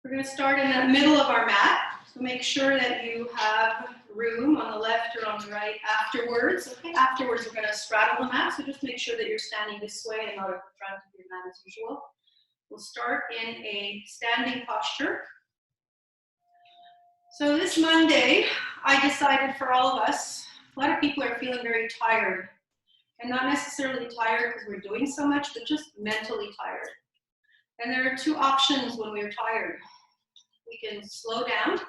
We're going to start in the middle of our mat. So make sure that you have room on the left or on the right afterwards. Okay, afterwards we're going to straddle the mat, so just make sure that you're standing this way and not at the front of your mat as usual. We'll start in a standing posture. So this Monday, I decided for all of us, a lot of people are feeling very tired. And not necessarily tired because we're doing so much, but just mentally tired. And there are two options when we're tired. We can slow down,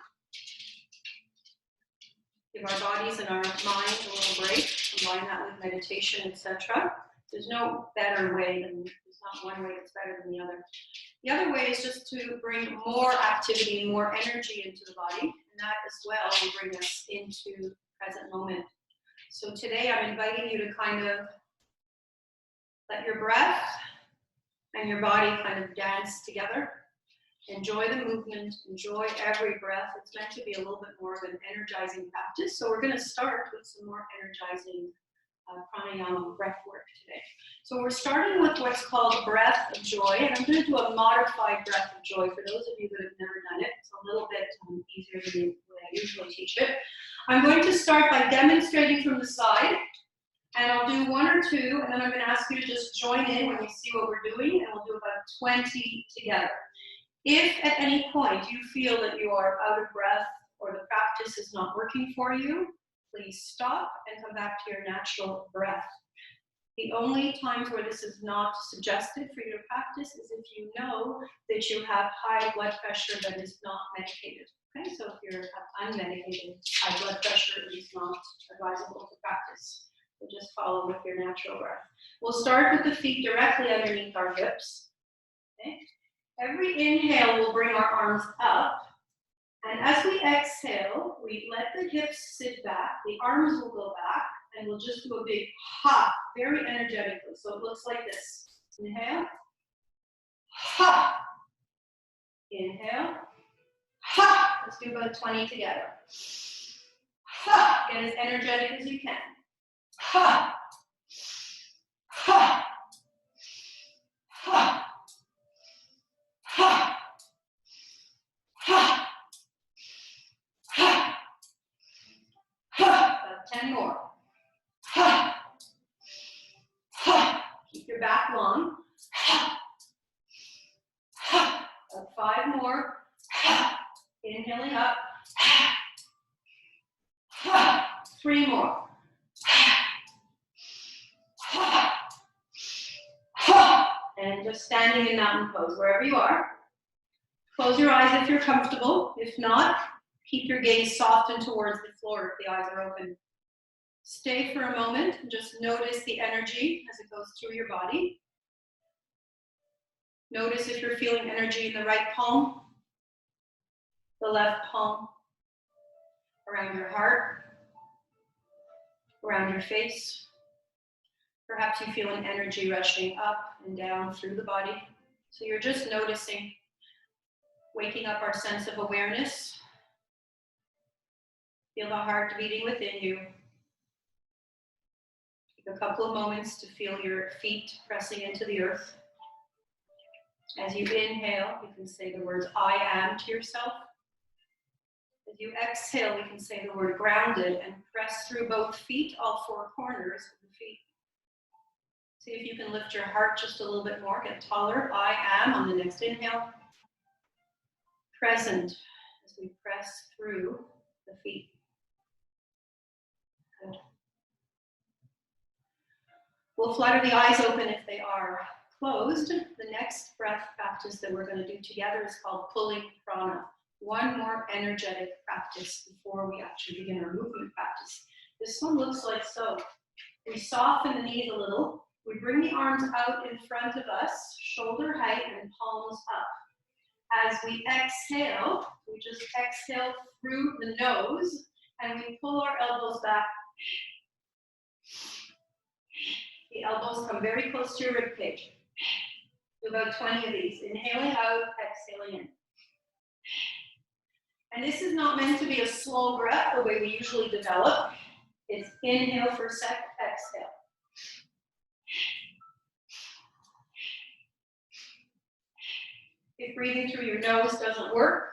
give our bodies and our minds a little break, combine that with meditation, etc. There's no better way, there's not one way that's better than the other. The other way is just to bring more activity and more energy into the body, and that as well will bring us into the present moment. So today I'm inviting you to kind of let your breath and your body kind of dance together. Enjoy the movement, enjoy every breath. It's meant to be a little bit more of an energizing practice. So we're going to start with some more energizing pranayama breath work today. So we're starting with what's called breath of joy, and I'm going to do a modified breath of joy. For those of you that have never done it, it's a little bit easier than the way I usually teach it. I'm going to start by demonstrating from the side, and I'll do one or two, and then I'm going to ask you to just join in when you see what we're doing, and we'll do about 20 together. If at any point you feel that you are out of breath or the practice is not working for you, please stop and come back to your natural breath. The only times where this is not suggested for you to practice is if you know that you have high blood pressure that is not medicated. Okay, so if you're unmedicated, high blood pressure is not advisable to practice. So just follow with your natural breath. We'll start with the feet directly underneath our hips. Okay. Every inhale will bring our arms up, and as we exhale, we let the hips sit back, the arms will go back, and we'll just do a big ha, very energetically. So it looks like this. Inhale, ha, inhale, ha. Let's do about 20 together. Ha, get as energetic as you can. Ha, ha, ha. Ha, ha, ha, ha. About 10 more. Ha, ha. Keep your back long. Ha, ha. About 5 more. Ha. Inhaling up. Ha, ha. 3 more. Ha, ha, ha. And just standing in mountain pose wherever you are. Close your eyes if you're comfortable. If not, keep your gaze softened towards the floor if the eyes are open. Stay for a moment and just notice the energy as it goes through your body. Notice if you're feeling energy in the right palm, the left palm, around your heart, around your face. Perhaps you feel an energy rushing up and down through the body. So you're just noticing, waking up our sense of awareness. Feel the heart beating within you. Take a couple of moments to feel your feet pressing into the earth. As you inhale, you can say the words I am to yourself. As you exhale, you can say the word grounded and press through both feet, all 4 corners of the feet. See if you can lift your heart just a little bit more, get taller. I am on the next inhale. Present as we press through the feet. Good. We'll flutter the eyes open if they are closed. The next breath practice that we're going to do together is called pulling prana. One more energetic practice before we actually begin our movement practice. This one looks like so. We soften the knees a little. We bring the arms out in front of us, shoulder height and palms up. As we exhale, we just exhale through the nose and we pull our elbows back. The elbows come very close to your rib cage. Do about 20 of these. Inhaling out, exhaling in. And this is not meant to be a slow breath the way we usually develop. It's inhale for a sec, exhale. If breathing through your nose doesn't work,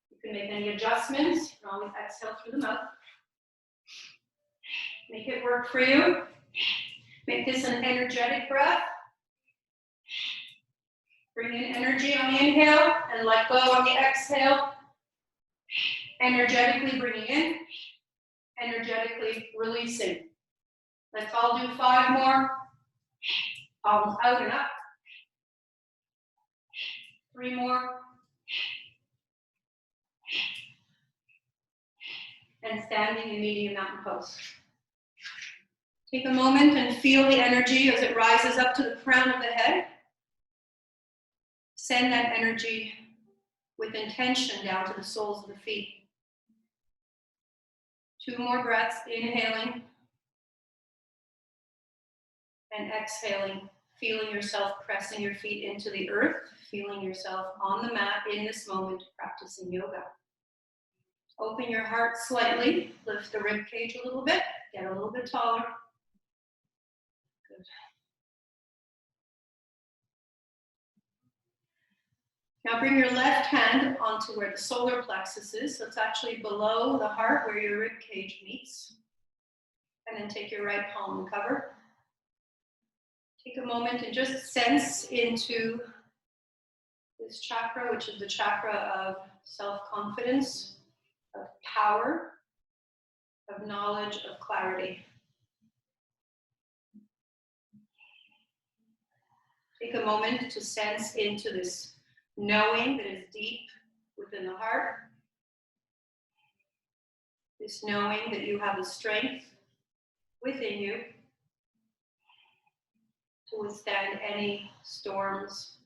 you can make any adjustments. You can always exhale through the mouth. Make it work for you. Make this an energetic breath. Bring in energy on the inhale and let go on the exhale. Energetically bringing in, energetically releasing. Let's all do 5 more. Palms out and up. 3 more. And standing in medium mountain pose. Take a moment and feel the energy as it rises up to the crown of the head. Send that energy with intention down to the soles of the feet. 2 more breaths, inhaling and exhaling, feeling yourself pressing your feet into the earth, feeling yourself on the mat in this moment, practicing yoga. Open your heart slightly, lift the rib cage a little bit, get a little bit taller. Good. Now bring your left hand onto where the solar plexus is, so it's actually below the heart where your rib cage meets. And then take your right palm and cover. Take a moment and just sense into this chakra, which is the chakra of self-confidence, of power, of knowledge, of clarity. Take a moment to sense into this knowing that is deep within the heart. This knowing that you have the strength within you to withstand any storms,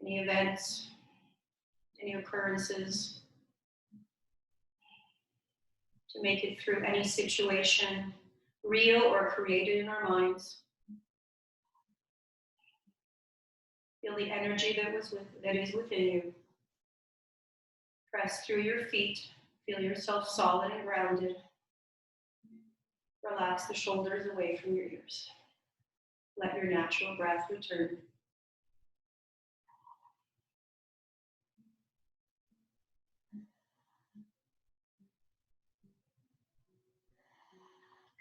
any events, any occurrences, to make it through any situation, real or created in our minds. Feel the energy that is within you. Press through your feet. Feel yourself solid and grounded. Relax the shoulders away from your ears. Let your natural breath return.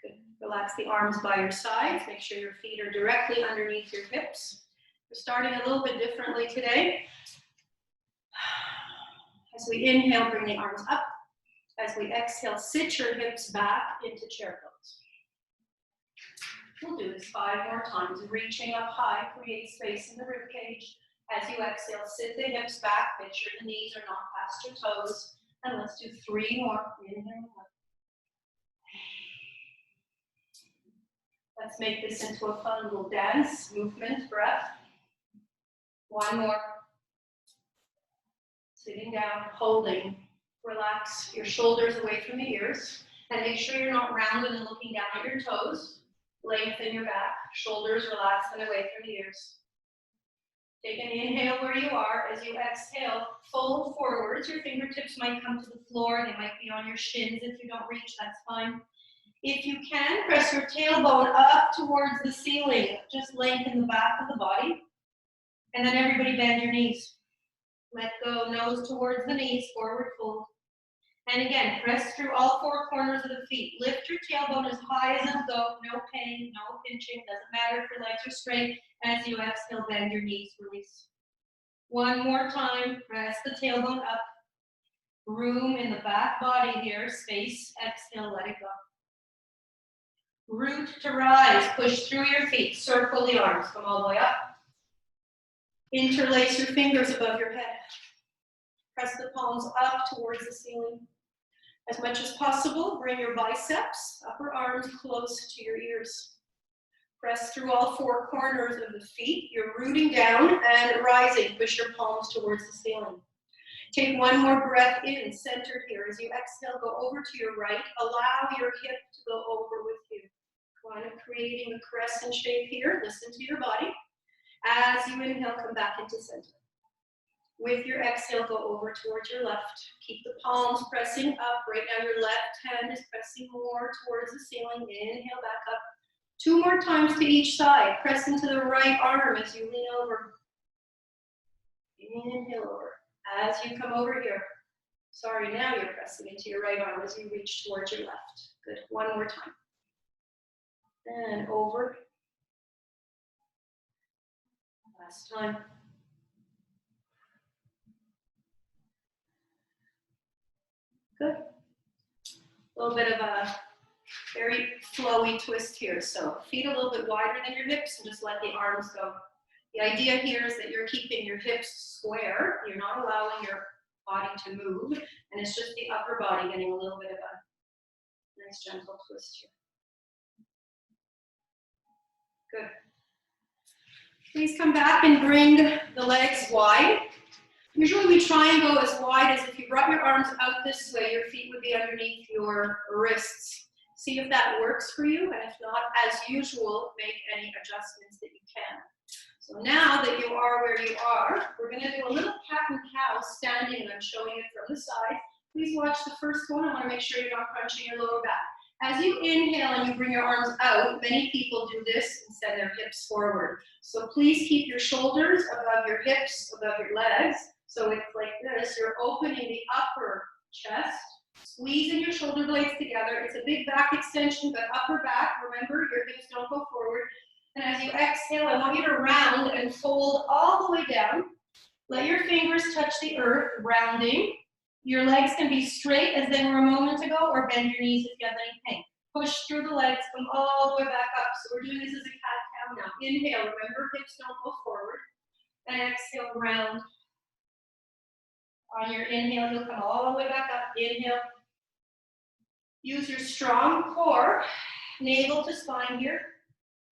Good. Relax the arms by your sides. Make sure your feet are directly underneath your hips. We're starting a little bit differently today. As we inhale, bring the arms up. As we exhale, sit your hips back into chair pose. We'll do this 5 more times. Reaching up high, create space in the rib cage. As you exhale, sit the hips back. Make sure the knees are not past your toes. And let's do 3 more. Inhale. Let's make this into a fun little dance, movement, breath. 1 more. Sitting down, holding. Relax your shoulders away from the ears. And make sure you're not rounded and looking down at your toes. Lengthen your back. Shoulders relaxed and away from the ears. Take an inhale where you are. As you exhale, fold forwards. Your fingertips might come to the floor. They might be on your shins. If you don't reach, that's fine. If you can, press your tailbone up towards the ceiling. Just lengthen the back of the body. And then everybody bend your knees. Let go, nose towards the knees, forward fold. And again, press through all 4 corners of the feet. Lift your tailbone as high as it'll go. No pain, no pinching. Doesn't matter if your legs are straight. As you exhale, bend your knees, release. 1 more time, press the tailbone up. Room in the back body here, space, exhale, let it go. Root to rise, push through your feet, circle the arms, come all the way up. Interlace your fingers above your head. Press the palms up towards the ceiling. As much as possible, bring your biceps, upper arms close to your ears. Press through all 4 corners of the feet. You're rooting down and rising. Push your palms towards the ceiling. Take 1 more breath in, centered here. As you exhale, go over to your right. Allow your hip to go over with you. Kind of creating a crescent shape here. Listen to your body. As you inhale, come back into center. With your exhale, go over towards your left. Keep the palms pressing up. Right now, your left hand is pressing more towards the ceiling. Inhale back up. 2 more times to each side. Press into the right arm as you lean over. Inhale over. As you come over here, sorry, now you're pressing into your right arm as you reach towards your left. Good, one more time. And over. Last time. Good. A little bit of a very flowy twist here. So feet a little bit wider than your hips and just let the arms go. The idea here is that you're keeping your hips square. You're not allowing your body to move. And it's just the upper body getting a little bit of a nice gentle twist here. Good. Please come back and bring the legs wide. Usually we try and go as wide as if you brought your arms out this way, your feet would be underneath your wrists. See if that works for you, and if not, as usual, make any adjustments that you can. So now that you are where you are, we're going to do a little cat and cow standing, and I'm showing it from the side. Please watch the first one. I want to make sure you're not crunching your lower back. As you inhale and you bring your arms out, many people do this and send their hips forward. So please keep your shoulders above your hips, above your legs. So it's like this. You're opening the upper chest, squeezing your shoulder blades together. It's a big back extension, but upper back. Remember, your hips don't go forward. And as you exhale, I want you to round and fold all the way down. Let your fingers touch the earth, rounding. Your legs can be straight as they were a moment ago, or bend your knees if you have any pain. Push through the legs, come all the way back up. So we're doing this as a cat-cow now. Inhale, remember, hips don't go forward. And exhale, round. On your inhale, you'll come all the way back up. Inhale. Use your strong core, navel to spine here.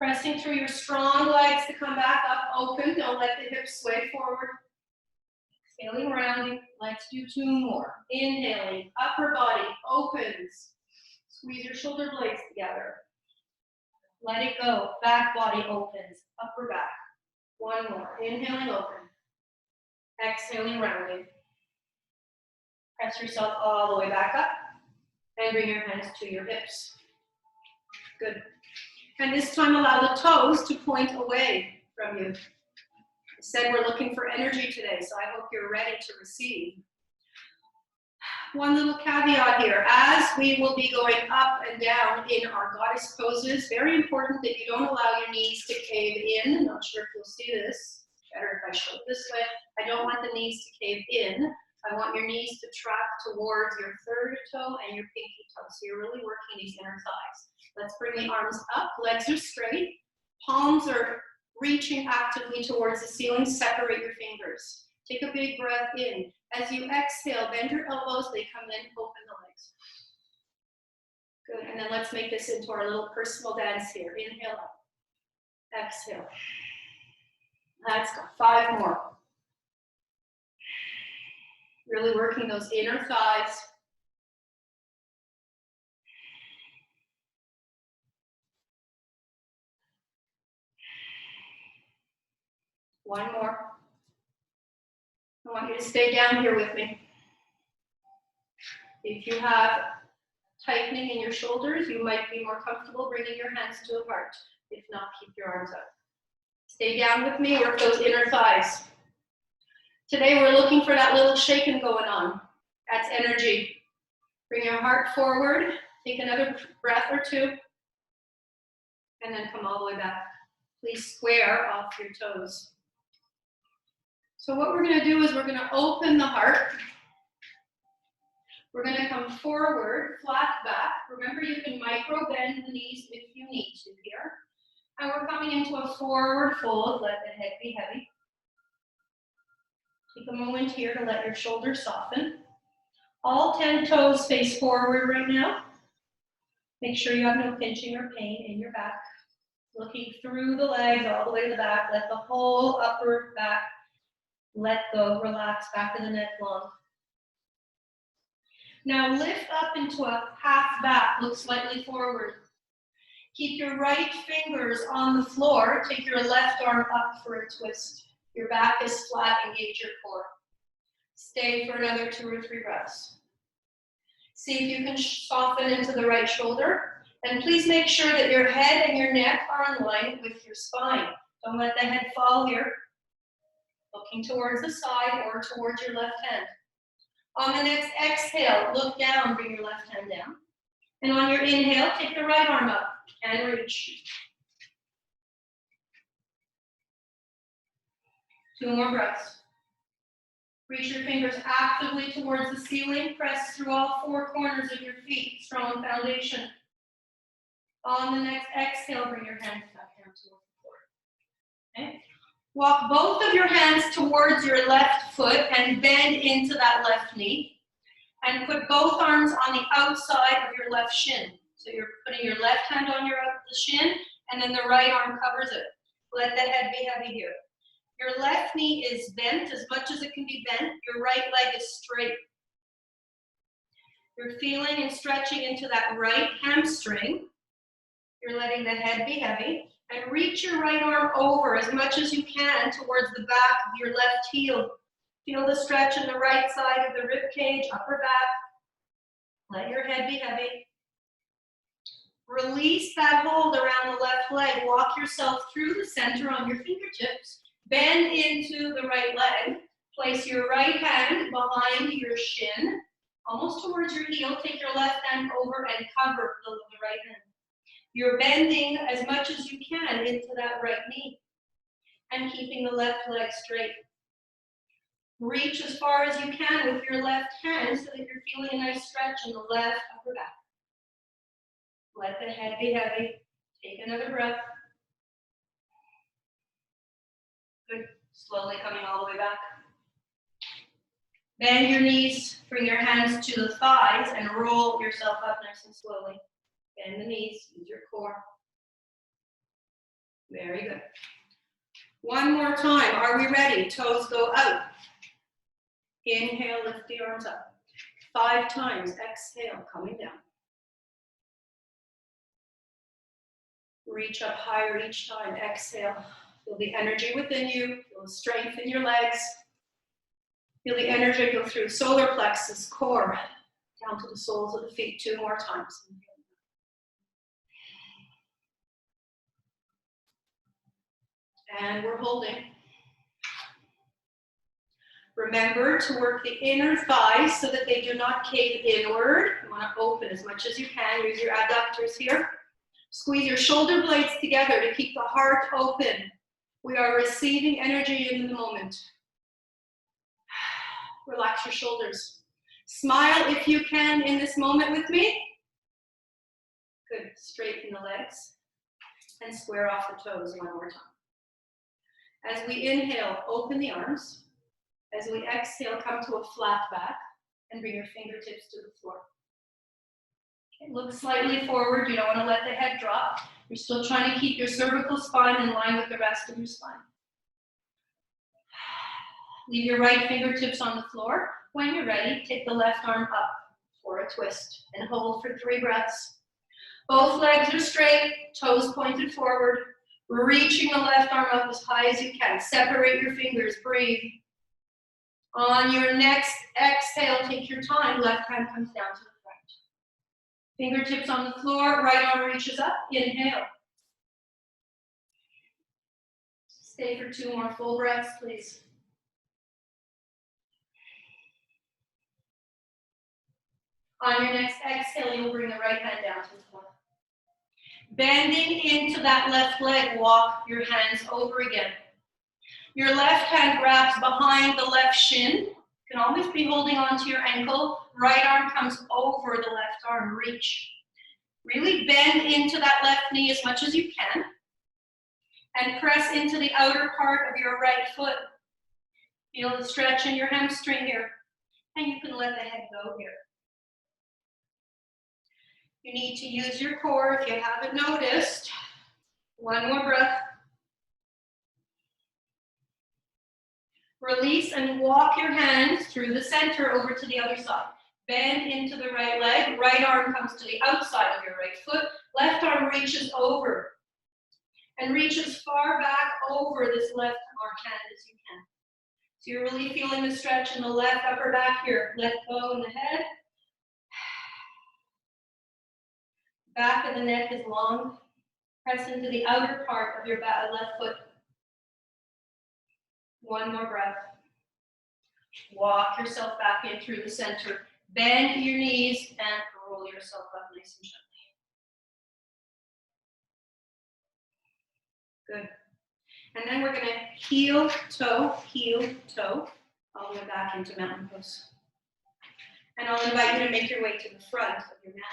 Pressing through your strong legs to come back up, open. Don't let the hips sway forward. Exhaling, rounding. Let's do two more. Inhaling, upper body opens. Squeeze your shoulder blades together. Let it go. Back body opens. Upper back. One more. Inhaling, open. Exhaling, rounding. Press yourself all the way back up. And bring your hands to your hips. Good. And this time allow the toes to point away from you. I said we're looking for energy today, so I hope you're ready to receive. One little caveat here, as we will be going up and down in our goddess poses, very important that you don't allow your knees to cave in. I'm not sure if you'll see this. Better if I show it this way. I don't want the knees to cave in. I want your knees to track towards your third toe and your pinky toe. So you're really working these inner thighs. Let's bring the arms up. Legs are straight. Palms are reaching actively towards the ceiling. Separate your fingers. Take a big breath in. As you exhale, bend your elbows. They come in. Open the legs. Good. And then let's make this into our little personal dance here. Inhale up. Exhale. Let's go. 5 more. Really working those inner thighs. One more. I want you to stay down here with me. If you have tightening in your shoulders, you might be more comfortable bringing your hands to the heart. If not, keep your arms up. Stay down with me, work those inner thighs. Today we're looking for that little shaking going on. That's energy. Bring your heart forward. Take another breath or two. And then come all the way back. Please square off your toes. So what we're going to do is we're going to open the heart. We're going to come forward, flat back. Remember, you can micro bend the knees if you need to here. And we're coming into a forward fold. Let the head be heavy. Take a moment here to let your shoulders soften. All 10 toes face forward right now. Make sure you have no pinching or pain in your back. Looking through the legs all the way to the back. Let the whole upper back let go, relax, back of the neck long. Now lift up into a half back, look slightly forward. Keep your right fingers on the floor. Take your left arm up for a twist. Your back is flat, engage your core. Stay for another 2 or 3 breaths. See if you can soften into the right shoulder. And please make sure that your head and your neck are in line with your spine. Don't let the head fall here. looking towards the side or towards your left hand. On the next exhale, look down, bring your left hand down. And on your inhale, take the right arm up and reach. 2 more breaths. Reach your fingers actively towards the ceiling. Press through all 4 corners of your feet. Strong foundation. On the next exhale, bring your hands back down towards the floor. Okay? Walk both of your hands towards your left foot and bend into that left knee. And put both arms on the outside of your left shin. So you're putting your left hand on your the shin, and then the right arm covers it. Let the head be heavy here. Your left knee is bent as much as it can be bent. Your right leg is straight. You're feeling and stretching into that right hamstring. You're letting the head be heavy. And reach your right arm over as much as you can towards the back of your left heel. Feel the stretch in the right side of the rib cage, upper back. Let your head be heavy. Release that hold around the left leg. Walk yourself through the center on your fingertips. Bend into the right leg. Place your right hand behind your shin, almost towards your heel. Take your left hand over and cover the right hand. You're bending as much as you can into that right knee and keeping the left leg straight. Reach as far as you can with your left hand so that you're feeling a nice stretch in the left upper back. Let the head be heavy. Take another breath. Good. Slowly coming all the way back. Bend your knees, bring your hands to the thighs and roll yourself up nice and slowly. Bend the knees, use your core. Very good. One more time. Are we ready? Toes go out. Inhale, lift the arms up. 5 times. Exhale, coming down. Reach up higher each time. Exhale. Feel the energy within you. Feel the strength in your legs. Feel the energy go through solar plexus, core, down to the soles of the feet. 2 more times. And we're holding. Remember to work the inner thighs so that they do not cave inward. You want to open as much as you can. Use your adductors here. Squeeze your shoulder blades together to keep the heart open. We are receiving energy in the moment. Relax your shoulders. Smile if you can in this moment with me. Good. Straighten the legs and square off the toes one more time. As we inhale, open the arms. As we exhale, come to a flat back and bring your fingertips to the floor. Okay, look slightly forward. You don't want to let the head drop. You're still trying to keep your cervical spine in line with the rest of your spine. Leave your right fingertips on the floor. When you're ready, take the left arm up for a twist and hold for 3 breaths. Both legs are straight, toes pointed forward. Reaching the left arm up as high as you can. Separate your fingers, breathe. On your next exhale, take your time. Left hand comes down to the front. Fingertips on the floor, right arm reaches up. Inhale. Stay for 2 more full breaths, please. On your next exhale, you'll bring the right hand down to the floor. Bending into that left leg, walk your hands over again. Your left hand grabs behind the left shin. You can always be holding onto your ankle. Right arm comes over the left arm, reach. Really bend into that left knee as much as you can. And press into the outer part of your right foot. Feel the stretch in your hamstring here. And you can let the head go here. You need to use your core if you haven't noticed. 1 more breath. Release and walk your hands through the center over to the other side. Bend into the right leg. Right arm comes to the outside of your right foot. Left arm reaches over. And reach as far back over this left arm hand as you can. So you're really feeling the stretch in the left upper back here. Let go in the head. Back of the neck is long. Press into the outer part of your left foot. One more breath. Walk yourself back in through the center. Bend your knees and roll yourself up nice and gently. Good. And then we're going to heel, toe, all the way back into mountain pose. And I'll invite you to make your way to the front of your mat.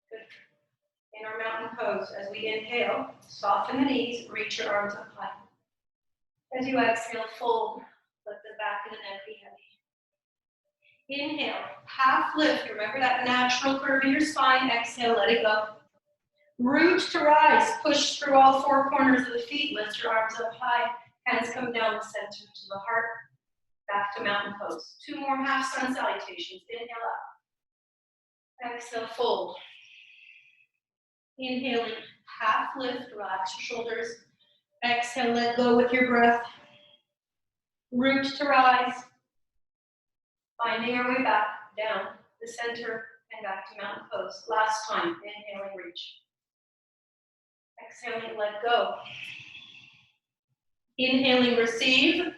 Good. In our mountain pose, as we inhale, soften the knees, reach your arms up high. As you exhale, fold, let the back of the neck be heavy. Inhale, half lift, remember that natural curve in your spine. Exhale, let it go. Root to rise, push through all four corners of the feet, lift your arms up high, hands come down the center to the heart, back to mountain pose. Two more half sun salutations, inhale up. Exhale, fold. Inhaling, half lift, relax your shoulders. Exhale, let go with your breath. Root to rise. Finding our way back, down, the center, and back to mountain pose. Last time, inhaling, reach. Exhaling, let go. Inhaling, receive.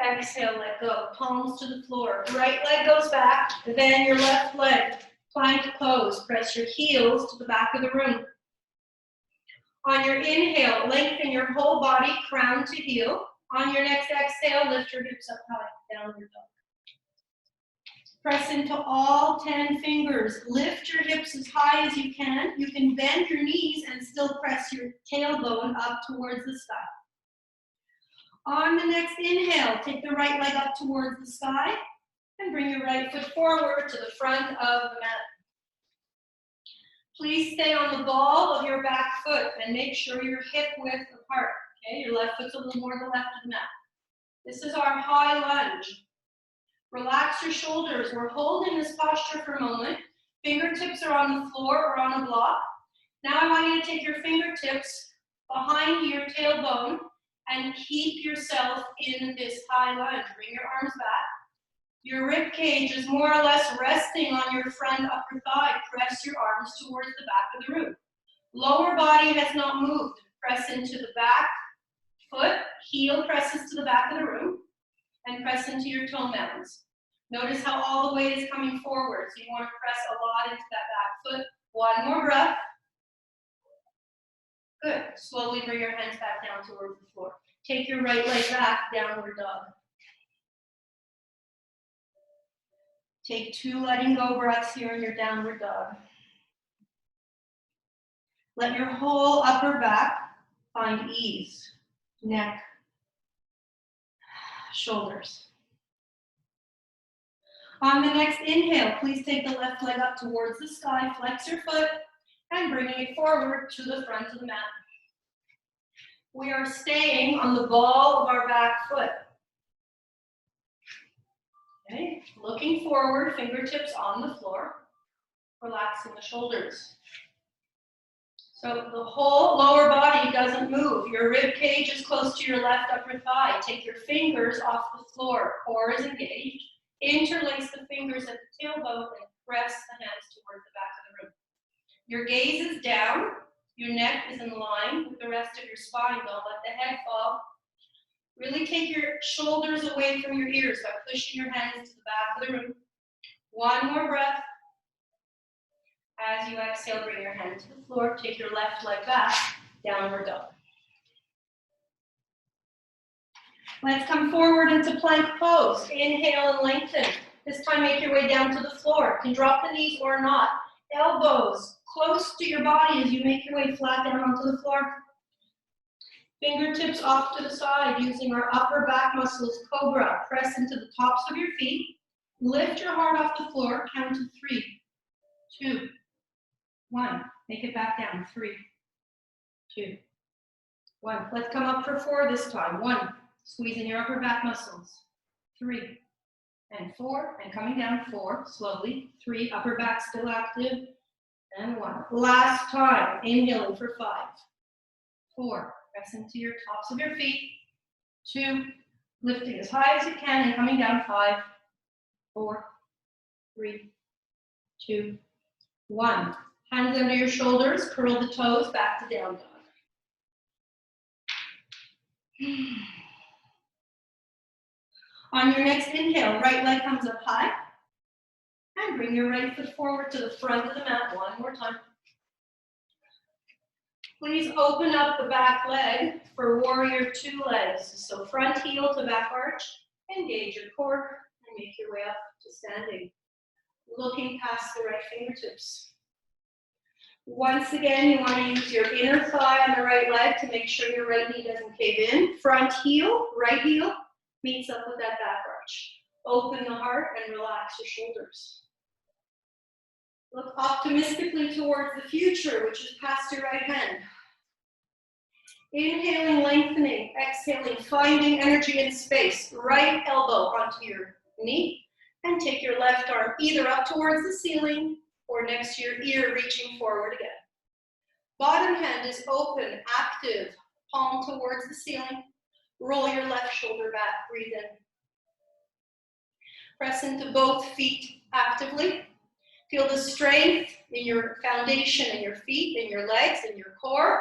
Exhale, let go. Palms to the floor. Right leg goes back, then your left leg. Plank pose. Press your heels to the back of the room. On your inhale, lengthen your whole body, crown to heel. On your next exhale, lift your hips up high, downward dog. Press into all 10 fingers. Lift your hips as high as you can. You can bend your knees and still press your tailbone up towards the sky. On the next inhale, take the right leg up towards the sky and bring your right foot forward to the front of the mat. Please stay on the ball of your back foot and make sure you're hip width apart. Okay, your left foot's a little more to the left of the mat. This is our high lunge. Relax your shoulders. We're holding this posture for a moment. Fingertips are on the floor or on a block. Now I want you to take your fingertips behind your tailbone and keep yourself in this high lunge. Bring your arms back. Your rib cage is more or less resting on your front upper thigh. Press your arms towards the back of the room. Lower body has not moved. Press into the back foot. Heel presses to the back of the room. And press into your toe mounds. Notice how all the weight is coming forward. So you want to press a lot into that back foot. One more breath. Good. Slowly bring your hands back down towards the floor. Take your right leg back, downward dog. Take 2 letting go breaths here in your downward dog. Let your whole upper back find ease. Neck, shoulders. On the next inhale, please take the left leg up towards the sky, flex your foot, and bringing it forward to the front of the mat. We are staying on the ball of our back foot. Okay, looking forward, fingertips on the floor, relaxing the shoulders. So the whole lower body doesn't move. Your rib cage is close to your left upper thigh. Take your fingers off the floor. Core is engaged. Interlace the fingers at the tailbone and press the hands towards the back of the room. Your gaze is down. Your neck is in line with the rest of your spine. Don't let the head fall. Really take your shoulders away from your ears by pushing your hands to the back of the room. One more breath. As you exhale, bring your hand to the floor. Take your left leg back, downward dog. Let's come forward into plank pose. Inhale and lengthen. This time make your way down to the floor. You can drop the knees or not. Elbows close to your body as you make your way flat down onto the floor. Fingertips off to the side using our upper back muscles, Cobra. Press into the tops of your feet. Lift your heart off the floor. Count to 3, 2, 1. Make it back down. 3, 2, 1. Let's come up for 4 this time. 1. Squeezing your upper back muscles. 3 and 4. And coming down. 4. Slowly. 3. Upper back still active. And 1. Last time. Inhaling for 5, 4. Press into your tops of your feet. 2. Lifting as high as you can and coming down. 5, 4, 3, 2, 1. Hands under your shoulders, curl the toes, back to down dog. On your next inhale, right leg comes up high. And bring your right foot forward to the front of the mat one more time. Please open up the back leg for warrior two legs. So front heel to back arch, engage your core, and make your way up to standing. Looking past the right fingertips. Once again, you want to use your inner thigh on the right leg to make sure your right knee doesn't cave in. Front heel, right heel, meets up with that back arch. Open the heart and relax your shoulders. Look optimistically towards the future, which is past your right hand. Inhaling, lengthening, exhaling, finding energy in space. Right elbow onto your knee, and take your left arm either up towards the ceiling or next to your ear, reaching forward again. Bottom hand is open, active, palm towards the ceiling. Roll your left shoulder back, breathe in. Press into both feet actively. Feel the strength in your foundation, in your feet, in your legs, in your core.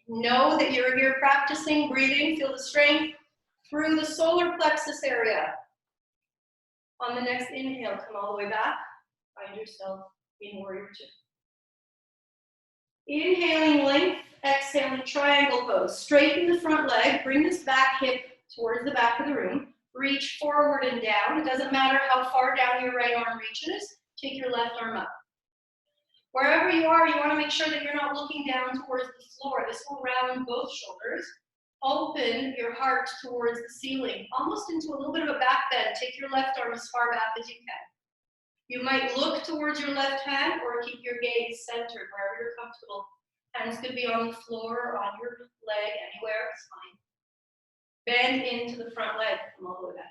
Know that you're here practicing breathing. Feel the strength through the solar plexus area. On the next inhale, come all the way back. Find yourself in warrior two. Inhaling length, exhaling triangle pose. Straighten the front leg, bring this back hip towards the back of the room. Reach forward and down. It doesn't matter how far down your right arm reaches. Take your left arm up. Wherever you are, you want to make sure that you're not looking down towards the floor. This will round both shoulders. Open your heart towards the ceiling, almost into a little bit of a back bend. Take your left arm as far back as you can. You might look towards your left hand or keep your gaze centered wherever you're comfortable. Hands could be on the floor or on your leg, anywhere, it's fine. Bend into the front leg, come all the way back up.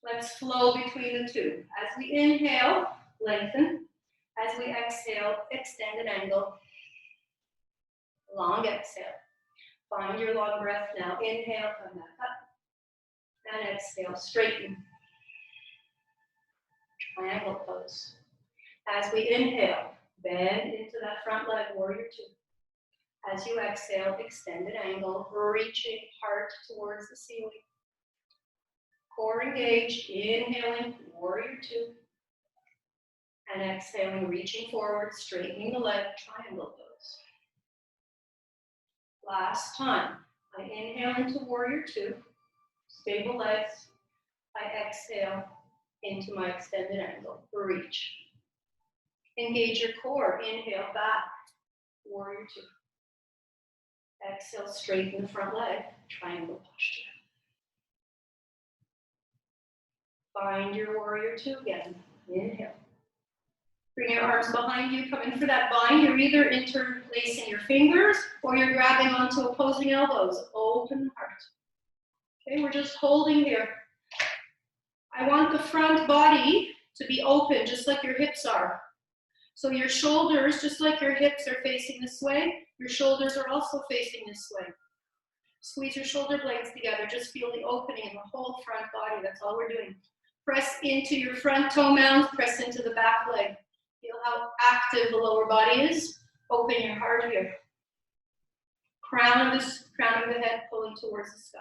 Let's flow between the two. As we inhale, lengthen. As we exhale, extend an angle. Long exhale. Find your long breath now. Inhale, come back up. And exhale, straighten. Triangle pose. As we inhale, bend into that front leg, warrior two. As you exhale, extend an angle, reaching heart towards the ceiling. Core engaged, inhaling, warrior two. And exhaling, reaching forward, straightening the leg, triangle pose. Last time. I inhale into warrior two, stable legs. I exhale into my extended angle, reach. Engage your core, inhale back, warrior two. Exhale, straighten the front leg, triangle posture. Find your warrior two again, inhale. Bring your arms behind you, come in for that bind. You're either interlacing your fingers or you're grabbing onto opposing elbows. Open the heart. Okay, we're just holding here. I want the front body to be open, just like your hips are. So your shoulders, just like your hips are facing this way, your shoulders are also facing this way. Squeeze your shoulder blades together. Just feel the opening in the whole front body. That's all we're doing. Press into your front toe mound. Press into the back leg. Feel how active the lower body is. Open your heart here. Crown of the head pulling towards the sky.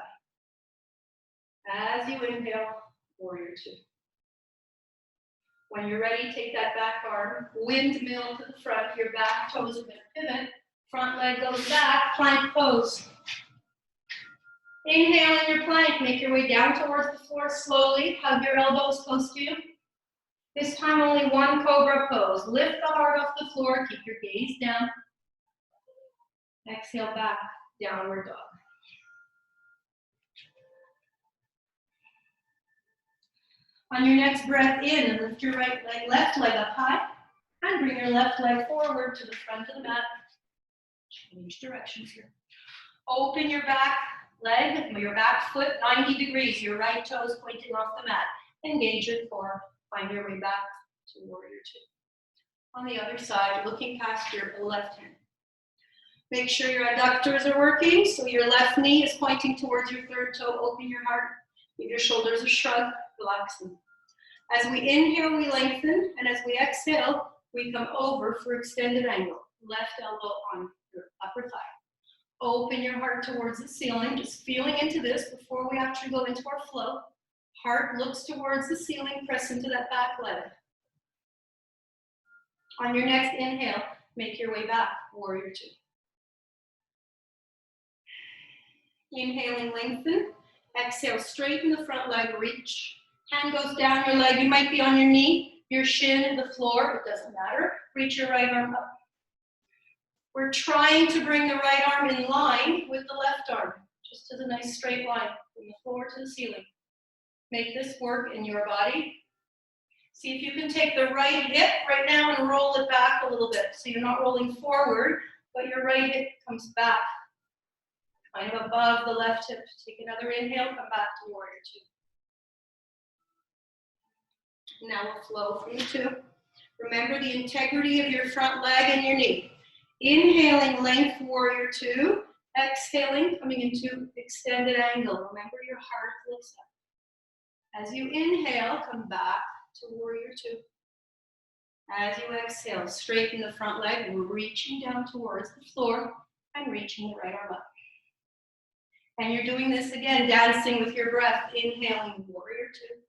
As you inhale, warrior two. When you're ready, take that back arm, windmill to the front. Your back toes are going to pivot. Front leg goes back, plank pose. Inhale in your plank, make your way down towards the floor slowly. Hug your elbows close to you. This time only one Cobra pose. Lift the heart off the floor, keep your gaze down. Exhale back, downward dog. On your next breath in, lift your left leg up high, and bring your left leg forward to the front of the mat. Change directions here. Open your back leg, your back foot 90 degrees, your right toe is pointing off the mat. Engage your core, find your way back to warrior two. On the other side, looking past your left hand. Make sure your adductors are working, so your left knee is pointing towards your third toe. Open your heart, give your shoulders a shrug, relax them. As we inhale, we lengthen, and as we exhale, we come over for extended angle. Left elbow on your upper thigh. Open your heart towards the ceiling, just feeling into this before we actually go into our flow. Heart looks towards the ceiling, press into that back leg. On your next inhale, make your way back, warrior two. Inhaling, lengthen. Exhale, straighten the front leg, reach. Hand goes down your leg. You might be on your knee, your shin, the floor. It doesn't matter. Reach your right arm up. We're trying to bring the right arm in line with the left arm, just as a nice straight line from the floor to the ceiling. Make this work in your body. See if you can take the right hip right now and roll it back a little bit. So you're not rolling forward, but your right hip comes back, kind of above the left hip. Take another inhale, come back to warrior two. Now we'll flow from the two. Remember the integrity of your front leg and your knee. Inhaling, length, warrior two. Exhaling, coming into extended angle. Remember your heart lifts up. As you inhale, come back to warrior two. As you exhale, straighten the front leg, reaching down towards the floor and reaching the right arm up. And you're doing this again, dancing with your breath, inhaling warrior two.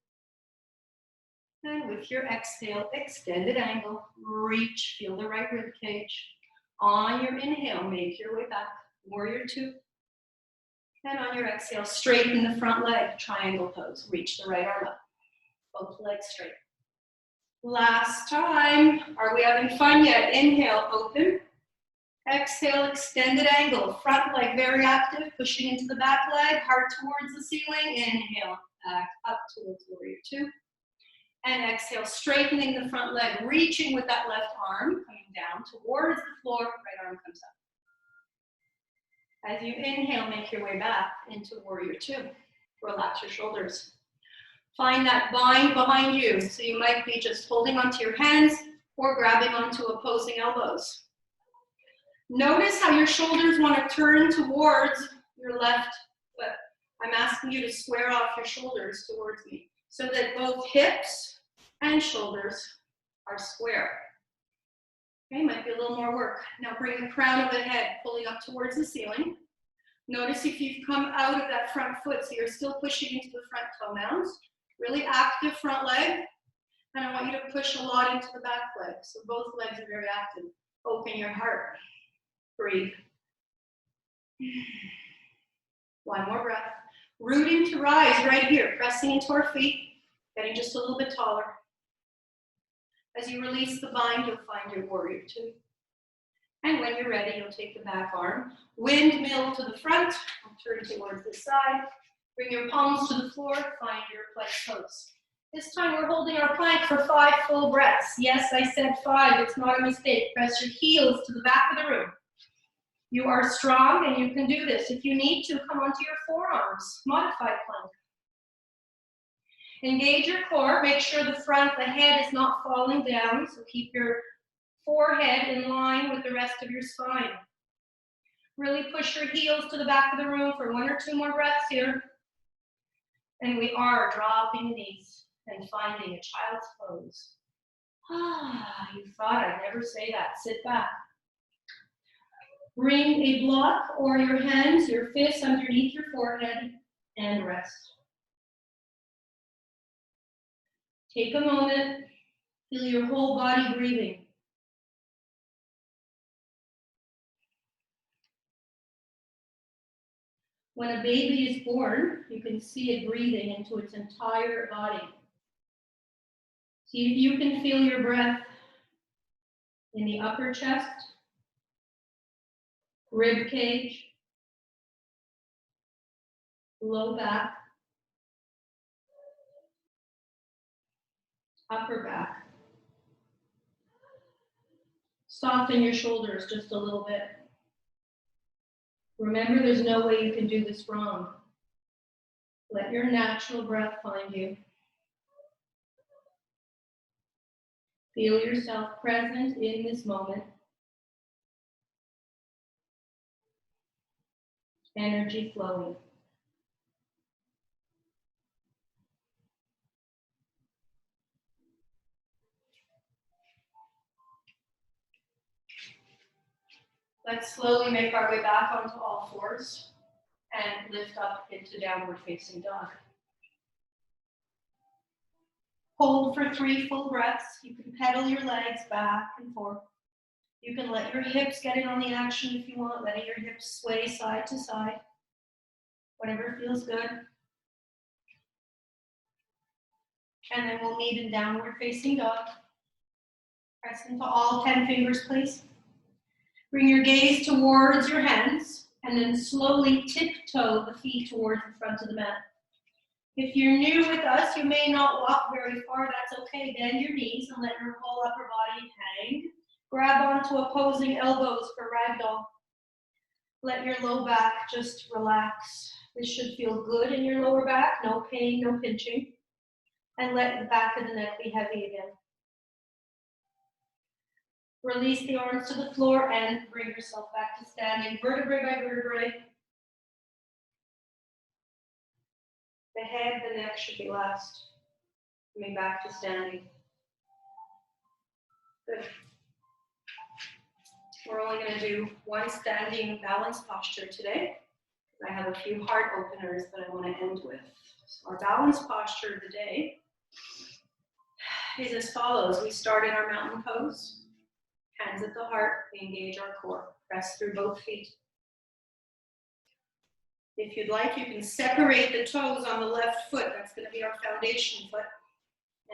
And with your exhale, extended angle, reach, feel the right rib cage. On your inhale, make your way back, warrior two. And on your exhale, straighten the front leg, triangle pose, reach the right arm up. Both legs straight. Last time. Are we having fun yet? Inhale, open. Exhale, extended angle. Front leg very active, pushing into the back leg, heart towards the ceiling. Inhale, back up towards warrior two. And exhale, straightening the front leg, reaching with that left arm, coming down towards the floor, right arm comes up. As you inhale, make your way back into warrior two. Relax your shoulders. Find that bind behind you. So you might be just holding onto your hands or grabbing onto opposing elbows. Notice how your shoulders want to turn towards your left foot. I'm asking you to square off your shoulders towards me so that both hips and shoulders are square. Okay, might be a little more work. Now bring the crown of the head pulling up towards the ceiling. Notice if you've come out of that front foot, so you're still pushing into the front toenails. Really active front leg. And I want you to push a lot into the back leg. So both legs are very active. Open your heart. Breathe. One more breath. Rooting to rise right here. Pressing into our feet. Getting just a little bit taller. As you release the bind, you'll find your warrior two. And when you're ready, you'll take the back arm. Windmill to the front. Turn towards the side. Bring your palms to the floor. Find your plank pose. This time we're holding our plank for 5 full breaths. Yes, I said 5. It's not a mistake. Press your heels to the back of the room. You are strong and you can do this. If you need to, come onto your forearms. Modified plank. Engage your core. Make sure the head is not falling down. So keep your forehead in line with the rest of your spine. Really push your heels to the back of the room for 1 or 2 more breaths here. And we are dropping the knees and finding a child's pose. You thought I'd never say that. Sit back. Bring a block or your hands, your fists underneath your forehead and rest. Take a moment, feel your whole body breathing. When a baby is born, you can see it breathing into its entire body. See if you can feel your breath in the upper chest, rib cage, low back, upper back. Soften your shoulders just a little bit. Remember, there's no way you can do this wrong. Let your natural breath find you. Feel yourself present in this moment. Energy flowing. Let's slowly make our way back onto all fours and lift up into downward facing dog. Hold for 3 full breaths. You can pedal your legs back and forth. You can let your hips get in on the action if you want, letting your hips sway side to side, whatever feels good. And then we'll meet in downward facing dog. Press into all 10 fingers, please. Bring your gaze towards your hands, and then slowly tiptoe the feet towards the front of the mat. If you're new with us, you may not walk very far. That's okay. Bend your knees and let your whole upper body hang. Grab onto opposing elbows for ragdoll. Let your low back just relax. This should feel good in your lower back. No pain, no pinching. And let the back of the neck be heavy again. Release the arms to the floor and bring yourself back to standing, vertebrae by vertebrae. The head, the neck should be last. Coming back to standing. Good. We're only going to do one standing balance posture today. I have a few heart openers that I want to end with. So our balance posture of the day is as follows. We start in our mountain pose. Hands at the heart, we engage our core. Press through both feet. If you'd like, you can separate the toes on the left foot. That's going to be our foundation foot.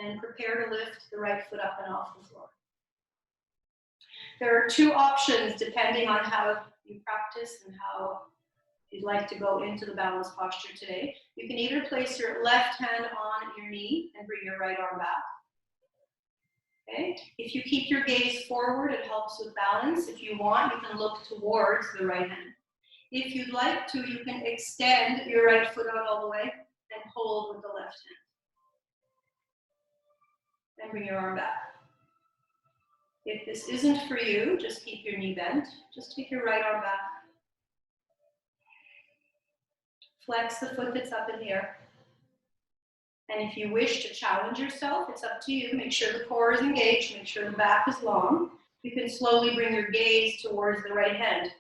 And prepare to lift the right foot up and off the floor. There are 2 options depending on how you practice and how you'd like to go into the balance posture today. You can either place your left hand on your knee and bring your right arm back. Okay. If you keep your gaze forward, it helps with balance. If you want, you can look towards the right hand. If you'd like to, you can extend your right foot out all the way and hold with the left hand. And bring your arm back. If this isn't for you, just keep your knee bent. Just take your right arm back. Flex the foot that's up in the air. And if you wish to challenge yourself, it's up to you. Make sure the core is engaged. Make sure the back is long. You can slowly bring your gaze towards the right hand.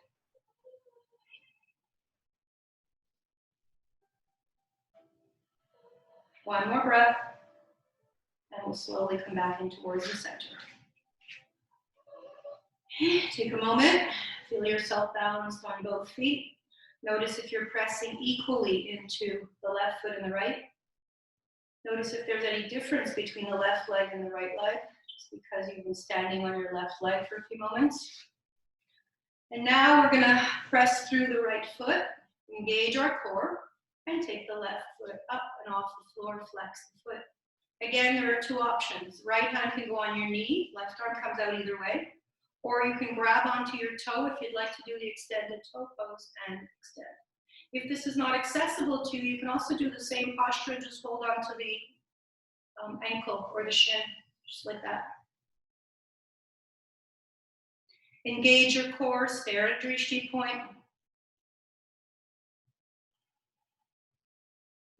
One more breath. And we'll slowly come back in towards the center. Take a moment. Feel yourself balanced on both feet. Notice if you're pressing equally into the left foot and the right. Notice if there's any difference between the left leg and the right leg, just because you've been standing on your left leg for a few moments. And now we're going to press through the right foot, engage our core, and take the left foot up and off the floor, flex the foot. Again, there are 2 options. Right hand can go on your knee, left arm comes out either way. Or you can grab onto your toe if you'd like to do the extended toe pose and extend. If this is not accessible to you, you can also do the same posture and just hold on to the ankle or the shin, just like that. Engage your core, stare at Drishti point.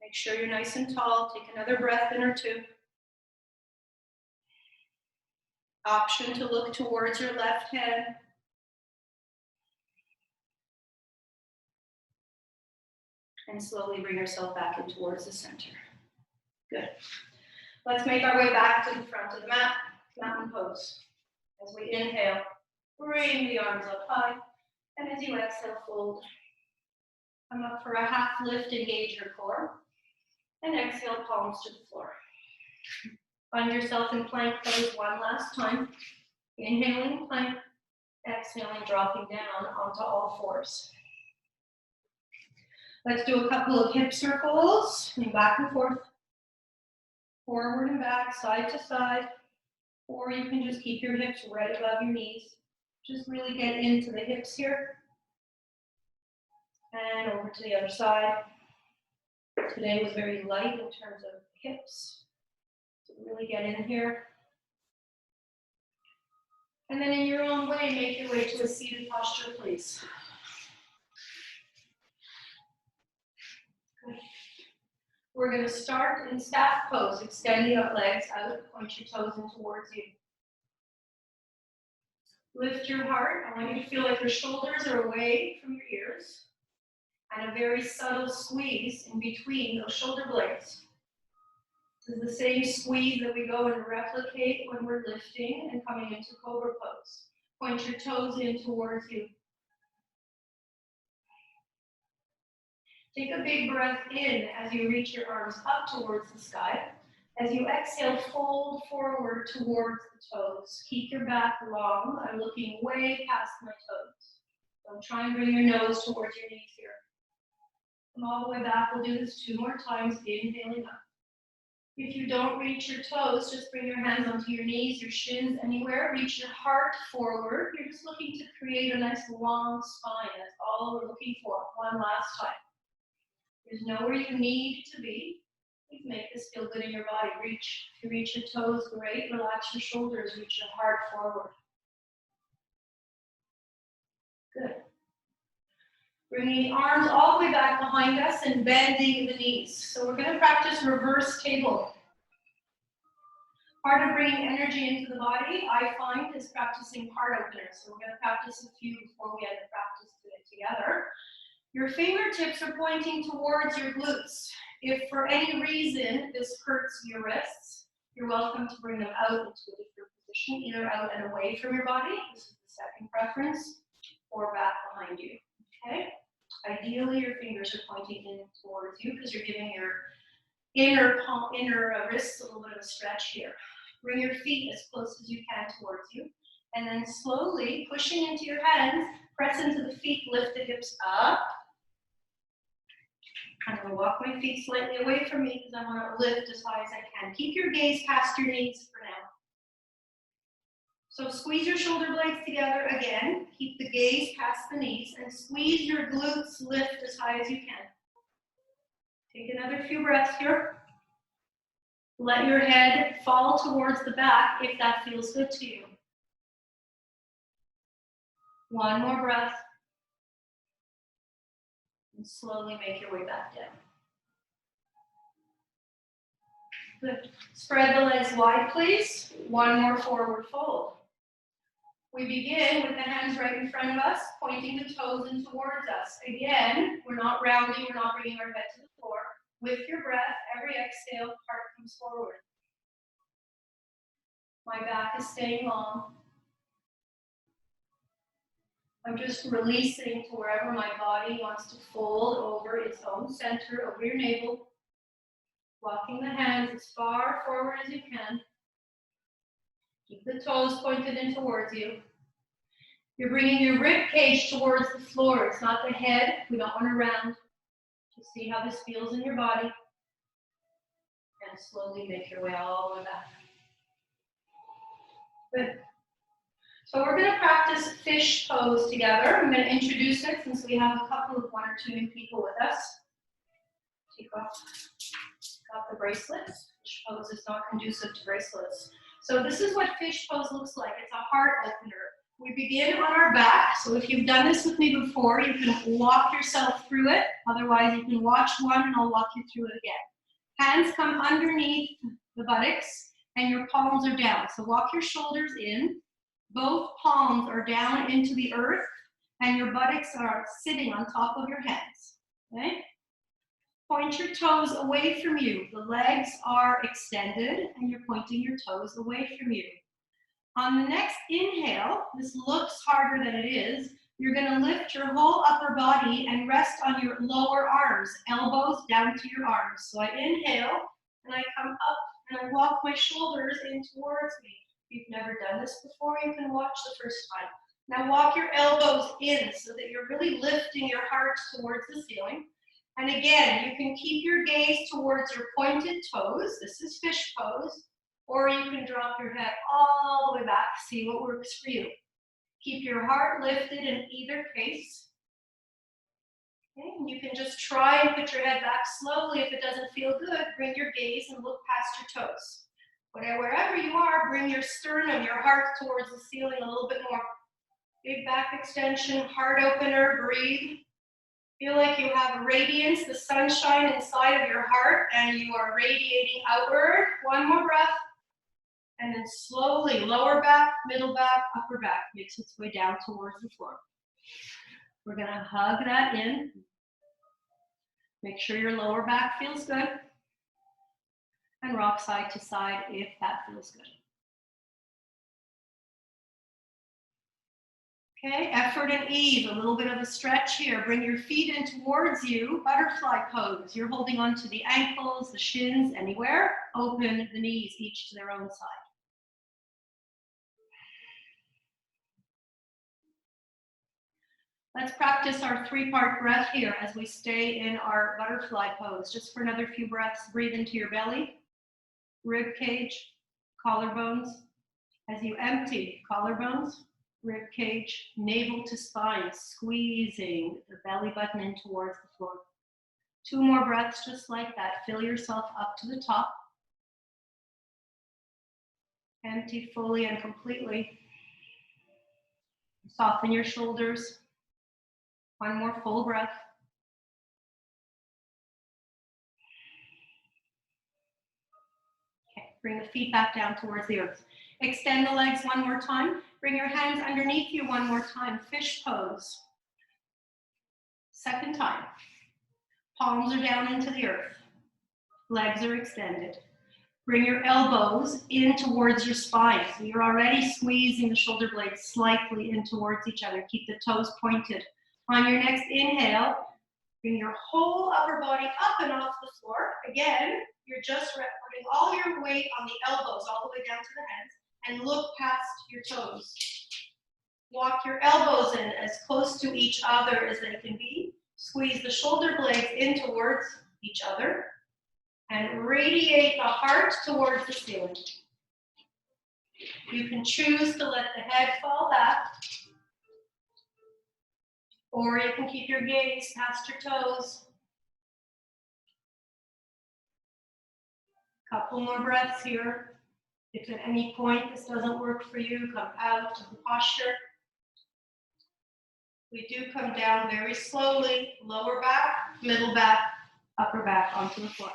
Make sure you're nice and tall. Take another breath in or 2. Option to look towards your left hand. And slowly bring yourself back in towards the center. Good. Let's make our way back to the front of the mat, mountain pose. As we inhale, bring the arms up high. And as you exhale, fold. Come up for a half lift, engage your core. And exhale, palms to the floor. Find yourself in plank pose one last time. Inhaling plank, exhaling, dropping down onto all fours. Let's do a couple of hip circles, and back and forth. Forward and back, side to side. Or you can just keep your hips right above your knees. Just really get into the hips here. And over to the other side. Today was very light in terms of hips. So really get in here. And then in your own way, make your way to a seated posture, please. Good. We're going to start in staff pose, extending up legs out, point your toes in towards you. Lift your heart. I want you to feel like your shoulders are away from your ears. And a very subtle squeeze in between those shoulder blades. This is the same squeeze that we go and replicate when we're lifting and coming into Cobra Pose. Point your toes in towards you. Take a big breath in as you reach your arms up towards the sky. As you exhale, fold forward towards the toes. Keep your back long. I'm looking way past my toes. Don't try and bring your nose towards your knees here. Come all the way back. We'll do this 2 more times, inhaling up. If you don't reach your toes, just bring your hands onto your knees, your shins, anywhere. Reach your heart forward. You're just looking to create a nice long spine. That's all we're looking for. One last time. There's nowhere you need to be. Please make this feel good in your body. Reach. If you reach your toes, great. Relax your shoulders. Reach your heart forward. Good. Bringing the arms all the way back behind us and bending the knees. So we're going to practice reverse table. Part of bringing energy into the body, I find, is practicing heart openers. So we're going to practice a few before we end the practice together. Your fingertips are pointing towards your glutes. If for any reason this hurts your wrists, you're welcome to bring them out into a different position, either out and away from your body, this is the second preference, or back behind you, okay? Ideally, your fingers are pointing in towards you because you're giving your inner wrists a little bit of a stretch here. Bring your feet as close as you can towards you, and then slowly pushing into your hands, press into the feet, lift the hips up. I'm going to walk my feet slightly away from me because I want to lift as high as I can. Keep your gaze past your knees for now. So squeeze your shoulder blades together again. Keep the gaze past the knees and squeeze your glutes, lift as high as you can. Take another few breaths here. Let your head fall towards the back if that feels good to you. One more breath. And slowly make your way back down. Good. Spread the legs wide, please. One more forward fold. We begin with the hands right in front of us, pointing the toes in towards us. Again, we're not rounding, we're not bringing our head to the floor. With your breath, every exhale, heart comes forward. My back is staying long. I'm just releasing to wherever my body wants to fold over its own center, over your navel. Walking the hands as far forward as you can. Keep the toes pointed in towards you. You're bringing your rib cage towards the floor. It's not the head. We don't want to round. Just see how this feels in your body. And slowly make your way all the way back. Good. So we're going to practice fish pose together. I'm going to introduce it since we have a couple of 1 or 2 new people with us. Take off. Got the bracelets. Fish pose is not conducive to bracelets. So this is what fish pose looks like. It's a heart opener. We begin on our back. So if you've done this with me before, you can walk yourself through it. Otherwise, you can watch one and I'll walk you through it again. Hands come underneath the buttocks and your palms are down. So walk your shoulders in. Both palms are down into the earth and your buttocks are sitting on top of your hands. Okay? Point your toes away from you. The legs are extended and you're pointing your toes away from you. On the next inhale, this looks harder than it is. You're going to lift your whole upper body and rest on your lower arms, elbows down to your arms. So I inhale and I come up and I walk my shoulders in towards me. If you've never done this before, you can watch the first time. Now walk your elbows in so that you're really lifting your heart towards the ceiling. And again, you can keep your gaze towards your pointed toes. This is fish pose. Or you can drop your head all the way back. See what works for you. Keep your heart lifted in either case. Okay, and you can just try and put your head back slowly. If it doesn't feel good, bring your gaze and look past your toes. Wherever you are, bring your sternum, your heart towards the ceiling a little bit more. Big back extension, heart opener, breathe. Feel like you have a radiance, the sunshine inside of your heart, and you are radiating outward. One more breath. And then slowly, lower back, middle back, upper back makes its way down towards the floor. We're gonna hug that in. Make sure your lower back feels good. And rock side to side if that feels good. Okay, effort and ease, a little bit of a stretch here. Bring your feet in towards you, butterfly pose. You're holding on to the ankles, the shins, anywhere. Open the knees, each to their own side. Let's practice our 3-part breath here as we stay in our butterfly pose. Just for another few breaths, breathe into your belly, rib cage, collarbones. As you empty, collarbones, rib cage, navel to spine, squeezing the belly button in towards the floor. 2 more breaths just like that. Fill yourself up to the top. Empty fully and completely. Soften your shoulders. 1 more full breath. Okay, bring the feet back down towards the earth. Extend the legs 1 more time. Bring your hands underneath you 1 more time. Fish pose. 2nd time. Palms are down into the earth. Legs are extended. Bring your elbows in towards your spine. So you're already squeezing the shoulder blades slightly in towards each other. Keep the toes pointed. On your next inhale, bring your whole upper body up and off the floor. Again, you're just putting all your weight on the elbows all the way down to the hands and look past your toes. Walk your elbows in as close to each other as they can be. Squeeze the shoulder blades in towards each other and radiate the heart towards the ceiling. You can choose to let the head fall back, or you can keep your gaze past your toes. Couple more breaths here. If at any point this doesn't work for you, come out of the posture. We do come down very slowly, lower back, middle back, upper back onto the floor.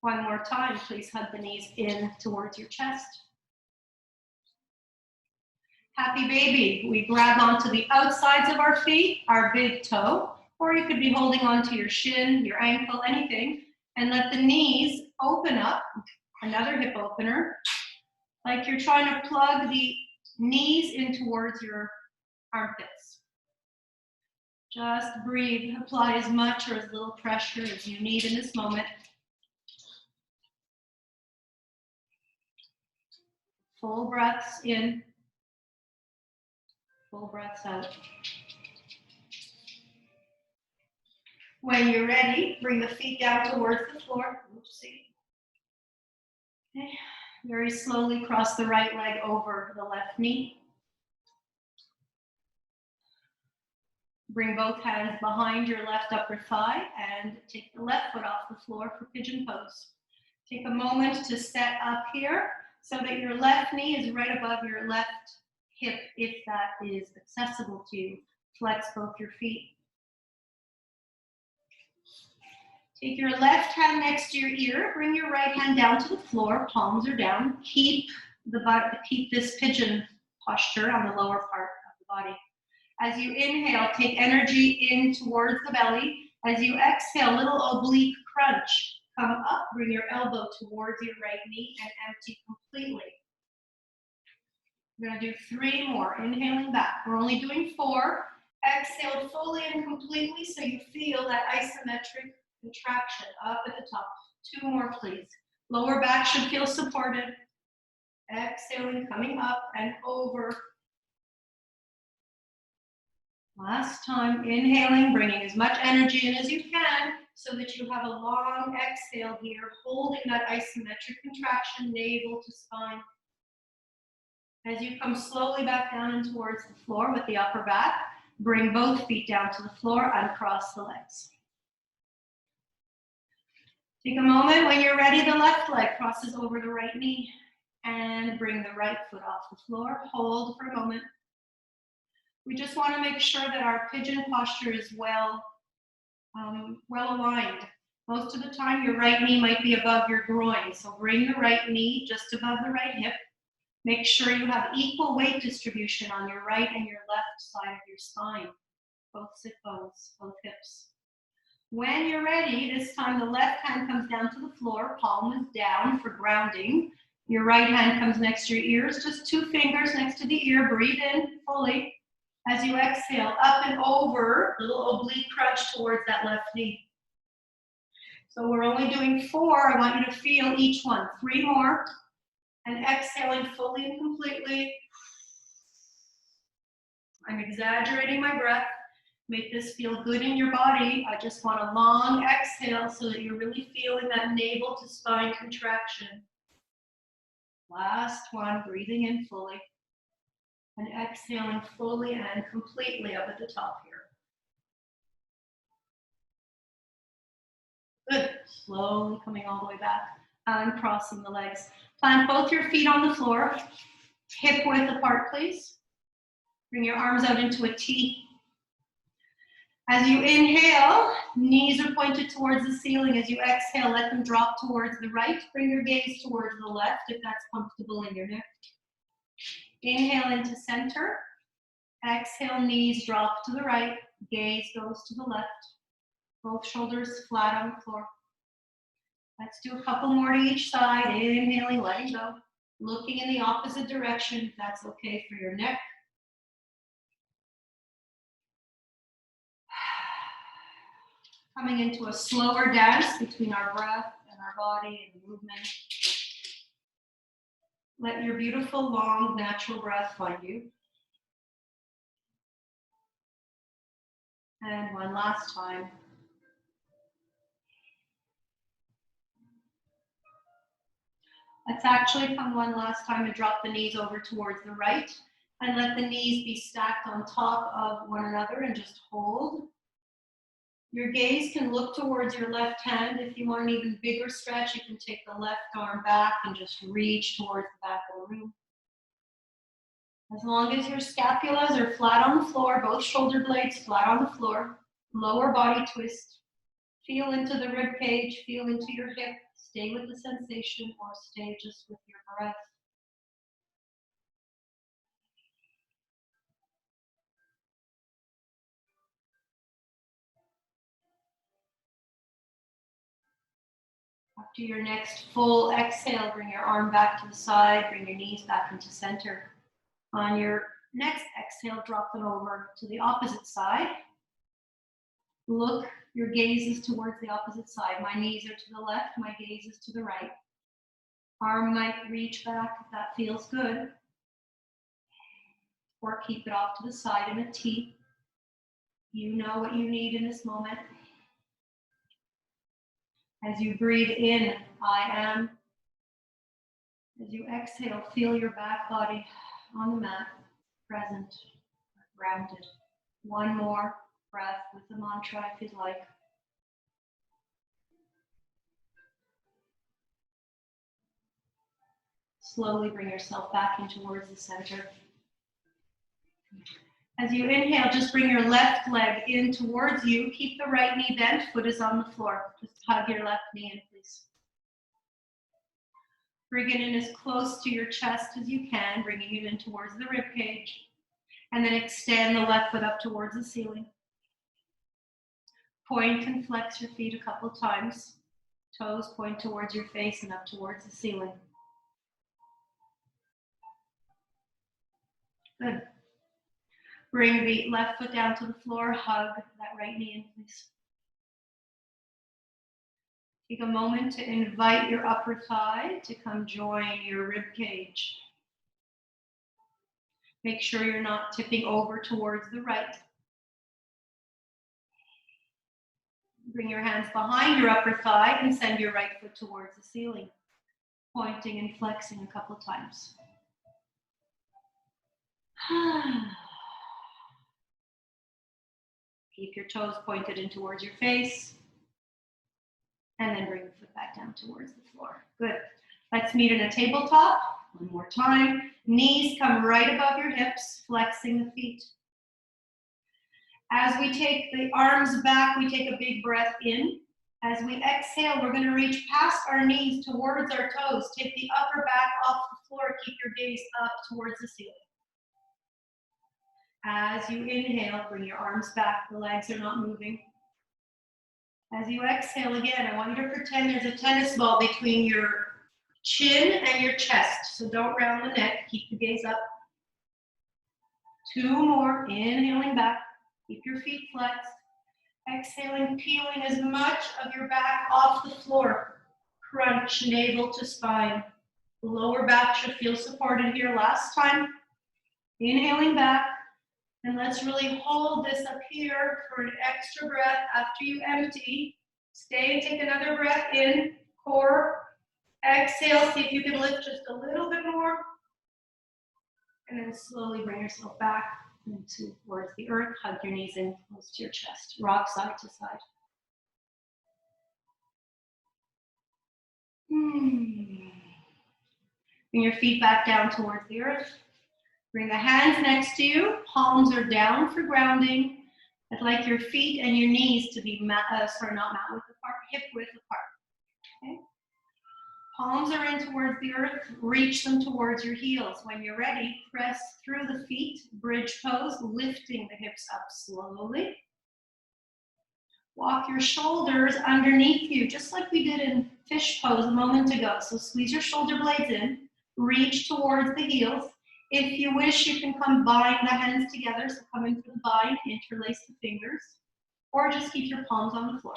1 more time, please hug the knees in towards your chest. Happy baby, we grab onto the outsides of our feet, our big toe, or you could be holding onto your shin, your ankle, anything, and let the knees open up, another hip opener, like you're trying to plug the knees in towards your armpits. Just breathe, apply as much or as little pressure as you need in this moment. Full breaths in, full breaths out. When you're ready, bring the feet down towards the floor. Oopsie. Okay. Very slowly cross the right leg over the left knee. Bring both hands behind your left upper thigh and take the left foot off the floor for Pigeon Pose. Take a moment to set up here so that your left knee is right above your left hip if that is accessible to you. Flex both your feet. Take your left hand next to your ear. Bring your right hand down to the floor. Palms are down. Keep this pigeon posture on the lower part of the body. As you inhale, take energy in towards the belly. As you exhale, little oblique crunch. Come up, bring your elbow towards your right knee and empty completely. We're going to do 3 more. Inhaling back. We're only doing 4. Exhale fully and completely so you feel that isometric contraction up at the top. 2 more, please. Lower back should feel supported. Exhaling, coming up and over. Last time, inhaling, bringing as much energy in as you can so that you have a long exhale here, holding that isometric contraction, navel to spine. As you come slowly back down and towards the floor with the upper back, bring both feet down to the floor, uncross the legs. Take a moment. When you're ready, the left leg crosses over the right knee and bring the right foot off the floor. Hold for a moment. We just want to make sure that our pigeon posture is well aligned. Most of the time, your right knee might be above your groin. So bring the right knee just above the right hip. Make sure you have equal weight distribution on your right and your left side of your spine. Both sit bones, both hips. When you're ready, this time the left hand comes down to the floor, palm is down for grounding. Your right hand comes next to your ears, just 2 fingers next to the ear. Breathe in fully. As you exhale, up and over, little oblique crunch towards that left knee. So we're only doing 4. I want you to feel each one. 3 more. And exhaling fully and completely. I'm exaggerating my breath. Make this feel good in your body. I just want a long exhale so that you're really feeling that navel to spine contraction. Last one, breathing in fully. And exhaling fully and completely up at the top here. Good. Slowly coming all the way back and crossing the legs. Plant both your feet on the floor. Hip width apart, please. Bring your arms out into a T. As you inhale, knees are pointed towards the ceiling. As you exhale, let them drop towards the right. Bring your gaze towards the left if that's comfortable in your neck. Inhale into center. Exhale, knees drop to the right. Gaze goes to the left. Both shoulders flat on the floor. Let's do a couple more to each side. Inhaling, letting go. Looking in the opposite direction if that's okay for your neck. Coming into a slower dance between our breath and our body and movement. Let your beautiful, long, natural breath find you. And one last time. Let's actually come one last time and drop the knees over towards the right and let the knees be stacked on top of one another and just hold. Your gaze can look towards your left hand. If you want an even bigger stretch, you can take the left arm back and just reach towards the back of the room. As long as your scapulas are flat on the floor, both shoulder blades flat on the floor, lower body twist. Feel into the rib cage, feel into your hip. Stay with the sensation or stay just with your breath. After your next full exhale, bring your arm back to the side, bring your knees back into center. On your next exhale, drop them over to the opposite side. Look, your gaze is towards the opposite side. My knees are to the left, my gaze is to the right. Arm might reach back if that feels good. Or keep it off to the side in a T. You know what you need in this moment. As you breathe in, I am. As you exhale, feel your back body on the mat, present, grounded. One more breath with the mantra if you'd like. Slowly bring yourself back in towards the center. As you inhale, just bring your left leg in towards you. Keep the right knee bent, foot is on the floor. Just hug your left knee in, please. Bring it in as close to your chest as you can, bringing it in towards the rib cage. And then extend the left foot up towards the ceiling. Point and flex your feet a couple times. Toes point towards your face and up towards the ceiling. Good. Bring the left foot down to the floor. Hug that right knee in, please. Take a moment to invite your upper thigh to come join your rib cage. Make sure you're not tipping over towards the right. Bring your hands behind your upper thigh and send your right foot towards the ceiling, pointing and flexing a couple times. Keep your toes pointed in towards your face. And then bring the foot back down towards the floor. Good. Let's meet in a tabletop. One more time. Knees come right above your hips, flexing the feet. As we take the arms back, we take a big breath in. As we exhale, we're going to reach past our knees towards our toes. Take the upper back off the floor. Keep your gaze up towards the ceiling. As you inhale, bring your arms back. The legs are not moving. As you exhale again, I want you to pretend there's a tennis ball between your chin and your chest. So don't round the neck. Keep the gaze up. 2 more. Inhaling back. Keep your feet flexed. Exhaling, peeling as much of your back off the floor. Crunch navel to spine. The lower back should feel supported here. Last time. Inhaling back. And let's really hold this up here for an extra breath after you empty. Stay and take another breath in. Core. Exhale. See if you can lift just a little bit more. And then slowly bring yourself back towards the earth. Hug your knees in close to your chest. Rock side to side. Bring your feet back down towards the earth. Bring the hands next to you. Palms are down for grounding. I'd like your feet and your knees to be not mat width apart, hip width apart. Okay? Palms are in towards the earth. Reach them towards your heels. When you're ready, press through the feet. Bridge pose, lifting the hips up slowly. Walk your shoulders underneath you, just like we did in fish pose a moment ago. So squeeze your shoulder blades in. Reach towards the heels. If you wish, you can combine the hands together. So come into the bind, interlace the fingers, or just keep your palms on the floor.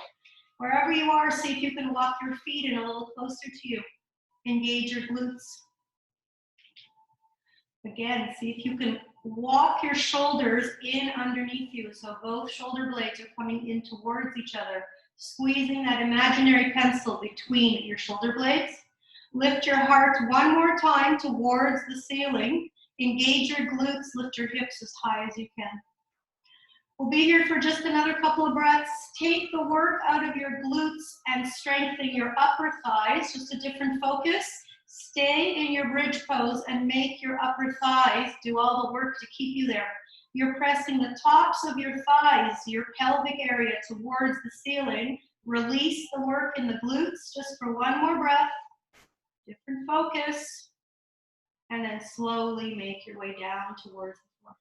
Wherever you are, see if you can walk your feet in a little closer to you. Engage your glutes. Again, see if you can walk your shoulders in underneath you. So both shoulder blades are coming in towards each other, squeezing that imaginary pencil between your shoulder blades. Lift your heart one more time towards the ceiling. Engage your glutes, lift your hips as high as you can. We'll be here for just another couple of breaths. Take the work out of your glutes and strengthen your upper thighs, just a different focus. Stay in your bridge pose and make your upper thighs do all the work to keep you there. You're pressing the tops of your thighs, your pelvic area towards the ceiling. Release the work in the glutes just for one more breath. Different focus. And then slowly make your way down towards the floor.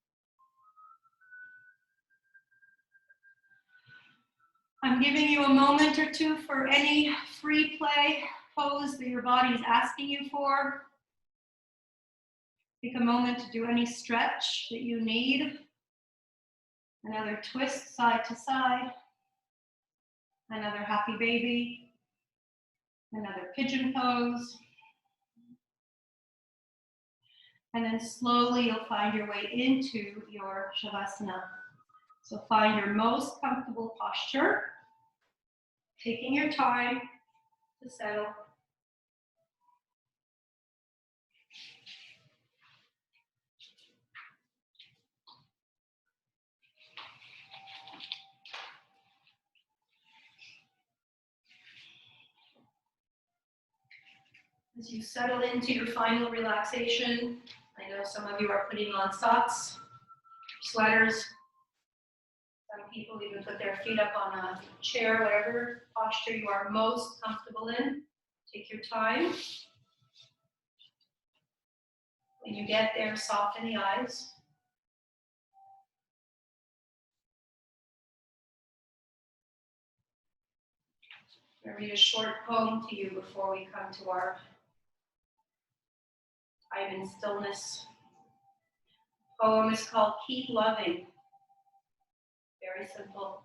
I'm giving you a moment or two for any free play pose that your body is asking you for. Take a moment to do any stretch that you need. Another twist side to side. Another happy baby. Another pigeon pose. And then slowly you'll find your way into your Shavasana. So find your most comfortable posture, taking your time to settle. As you settle into your final relaxation, I know some of you are putting on socks, sweaters. Some people even put their feet up on a chair, whatever posture you are most comfortable in. Take your time. When you get there, soften the eyes. I'm going to read a short poem to you before we come to our time in stillness. The poem is called Keep Loving. Very simple.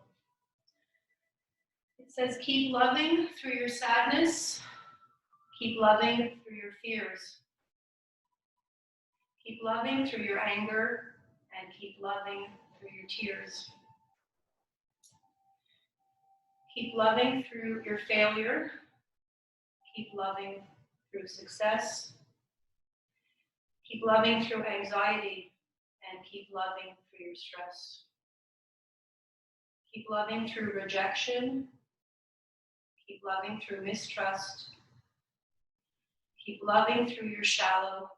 It says, keep loving through your sadness. Keep loving through your fears. Keep loving through your anger, and keep loving through your tears. Keep loving through your failure. Keep loving through success. Keep loving through anxiety, and keep loving through your stress. Keep loving through rejection. Keep loving through mistrust. Keep loving through your shallow.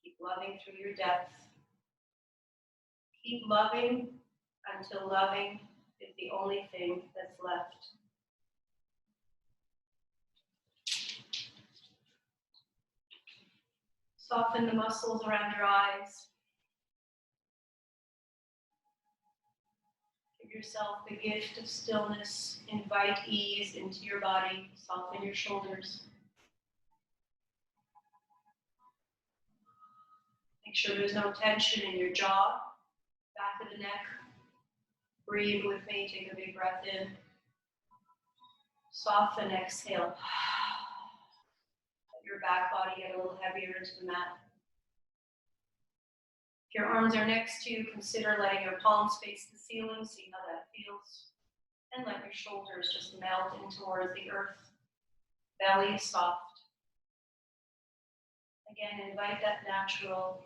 Keep loving through your depth. Keep loving until loving is the only thing that's left. Soften the muscles around your eyes. Give yourself the gift of stillness. Invite ease into your body. Soften your shoulders. Make sure there's no tension in your jaw, back of the neck. Breathe with me. Take a big breath in. Soften, exhale. Let your back body get a little heavier into the mat. If your arms are next to you, consider letting your palms face the ceiling. See how that feels. And let your shoulders just melt in towards the earth. Belly is soft. Again, invite that natural,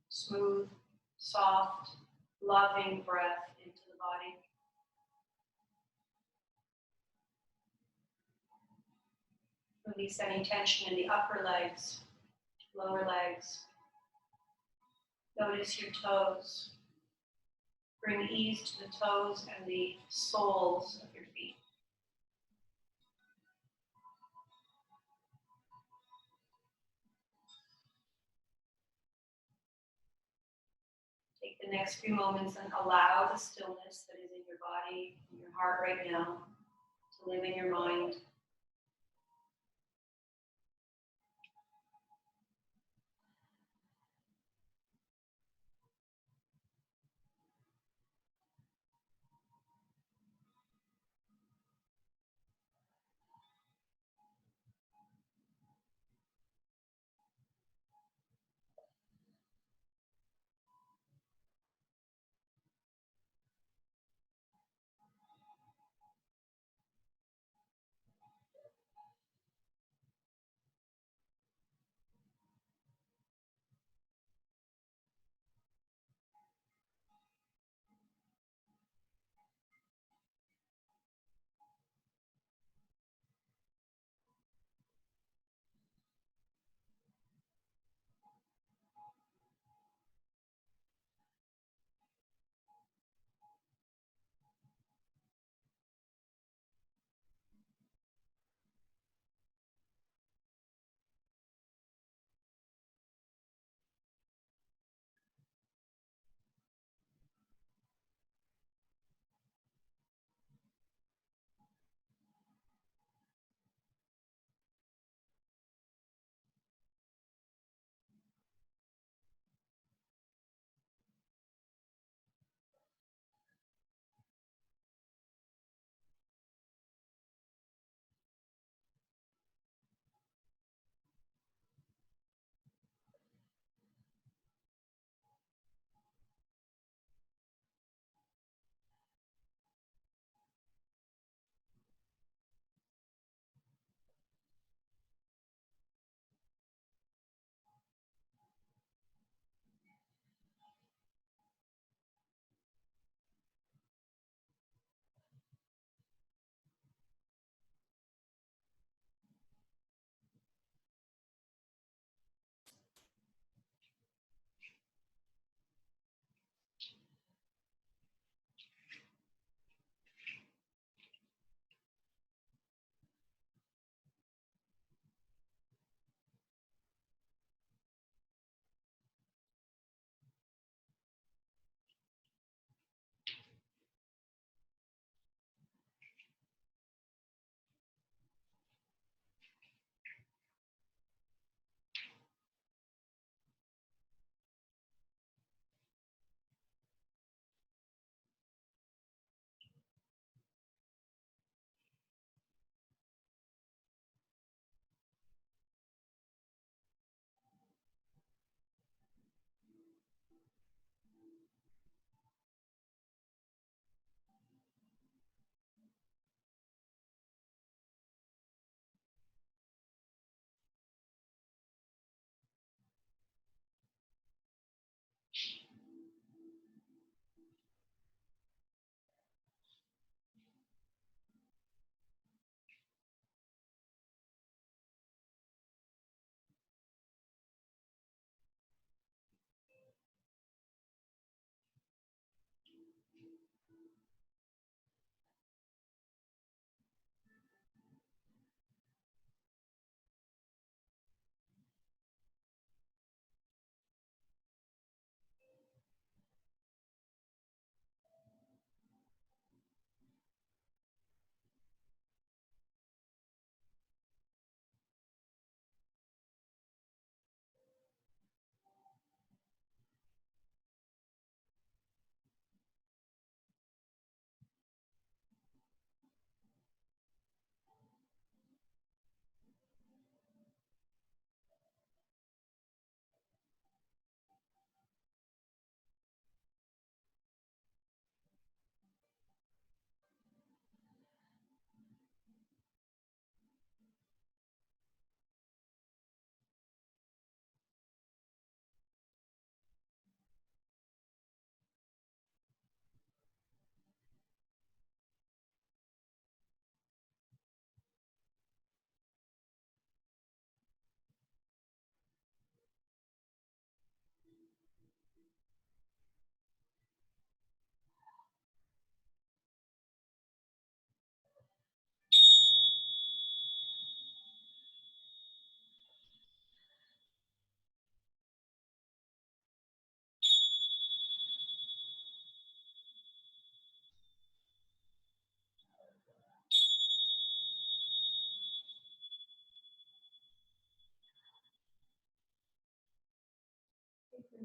smooth, soft, loving breath into the body. Release any tension in the upper legs, lower legs. Notice your toes. Bring ease to the toes and the soles of your feet. Take the next few moments and allow the stillness that is in your body, in your heart right now, to live in your mind.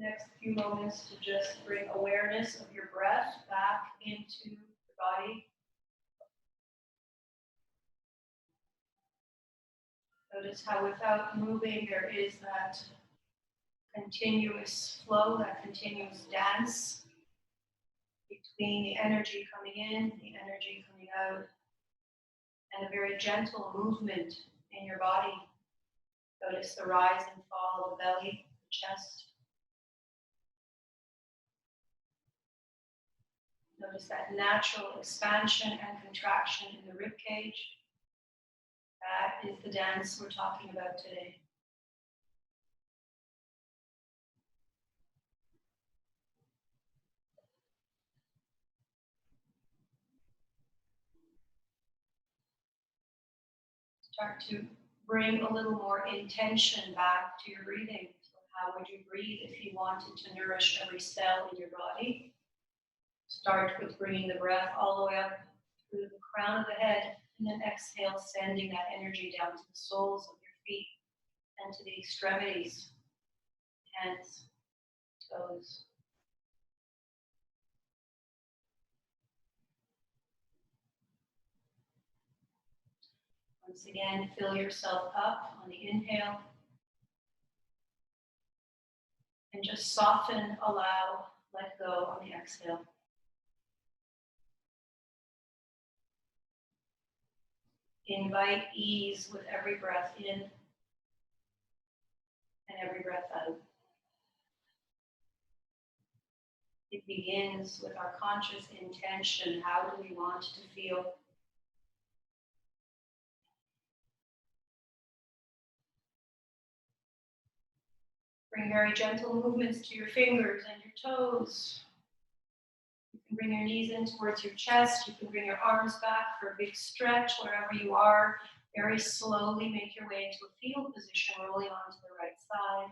next few moments to just bring awareness of your breath back into the body. Notice how without moving there is that continuous flow, that continuous dance between the energy coming in, the energy coming out, and a very gentle movement in your body. Notice the rise and fall of the belly, the chest. Notice that natural expansion and contraction in the rib cage. That is the dance we're talking about today. Start to bring a little more intention back to your breathing. So how would you breathe if you wanted to nourish every cell in your body? Start with bringing the breath all the way up through the crown of the head, and then exhale, sending that energy down to the soles of your feet and to the extremities, hands, toes. Once again, fill yourself up on the inhale. And just soften, allow, let go on the exhale. Invite ease with every breath in and every breath out. It begins with our conscious intention. How do we want to feel? Bring very gentle movements to your fingers and your toes. You can bring your knees in towards your chest. You can bring your arms back for a big stretch wherever you are. Very slowly make your way into a fetal position, rolling onto the right side.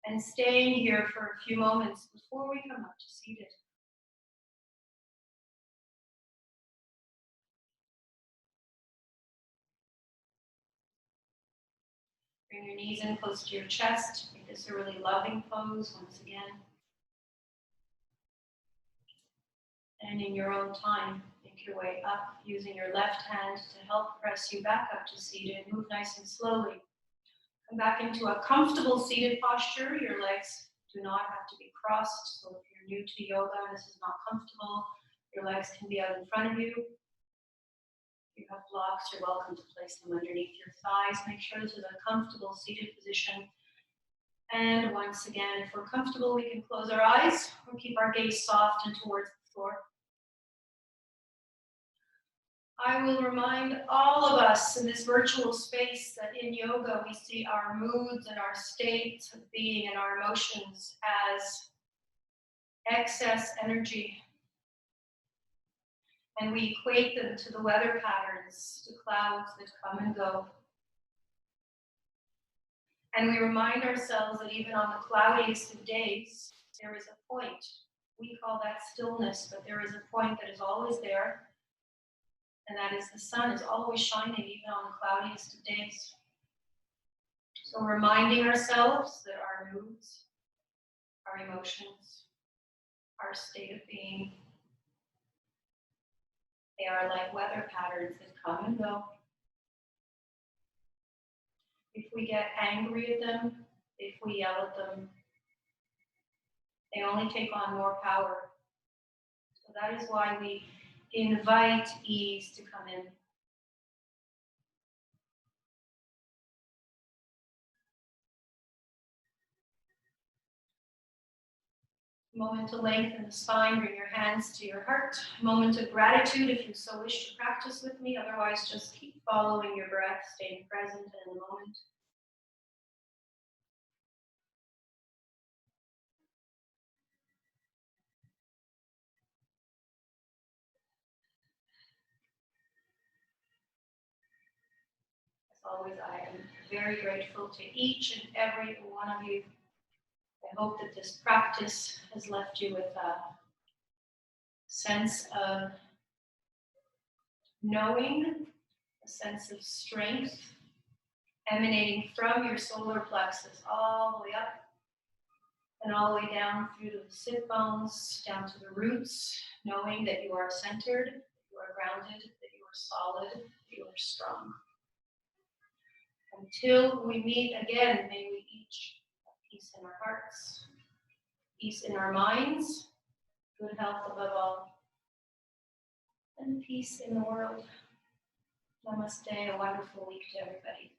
And staying here for a few moments before we come up to seated. Bring your knees in close to your chest. Make this a really loving pose once again. And in your own time, make your way up using your left hand to help press you back up to seated. Move nice and slowly. Come back into a comfortable seated posture. Your legs do not have to be crossed. So if you're new to yoga and this is not comfortable, your legs can be out in front of you. If you have blocks, you're welcome to place them underneath your thighs. Make sure this is a comfortable seated position. And once again, if we're comfortable, we can close our eyes or keep our gaze soft and towards the floor. I will remind all of us in this virtual space that in yoga we see our moods and our states of being and our emotions as excess energy. And we equate them to the weather patterns, to clouds that come and go. And we remind ourselves that even on the cloudiest of days, there is a point. We call that stillness, but there is a point that is always there. And that is the sun is always shining, even on the cloudiest of days. So reminding ourselves that our moods, our emotions, our state of being, they are like weather patterns that come and go. If we get angry at them, if we yell at them, they only take on more power. So that is why we invite ease to come in. Moment to lengthen the spine, bring your hands to your heart. Moment of gratitude if you so wish to practice with me. Otherwise, just keep following your breath, staying present in the moment. As always, I am very grateful to each and every one of you. I hope that this practice has left you with a sense of knowing, a sense of strength emanating from your solar plexus all the way up And all the way down through to the sit bones, down to the roots, knowing that you are centered, that you are grounded, that you are solid, that you are strong. Until we meet again, may we each have peace in our hearts, peace in our minds, good health above all, and peace in the world. Namaste, a wonderful week to everybody.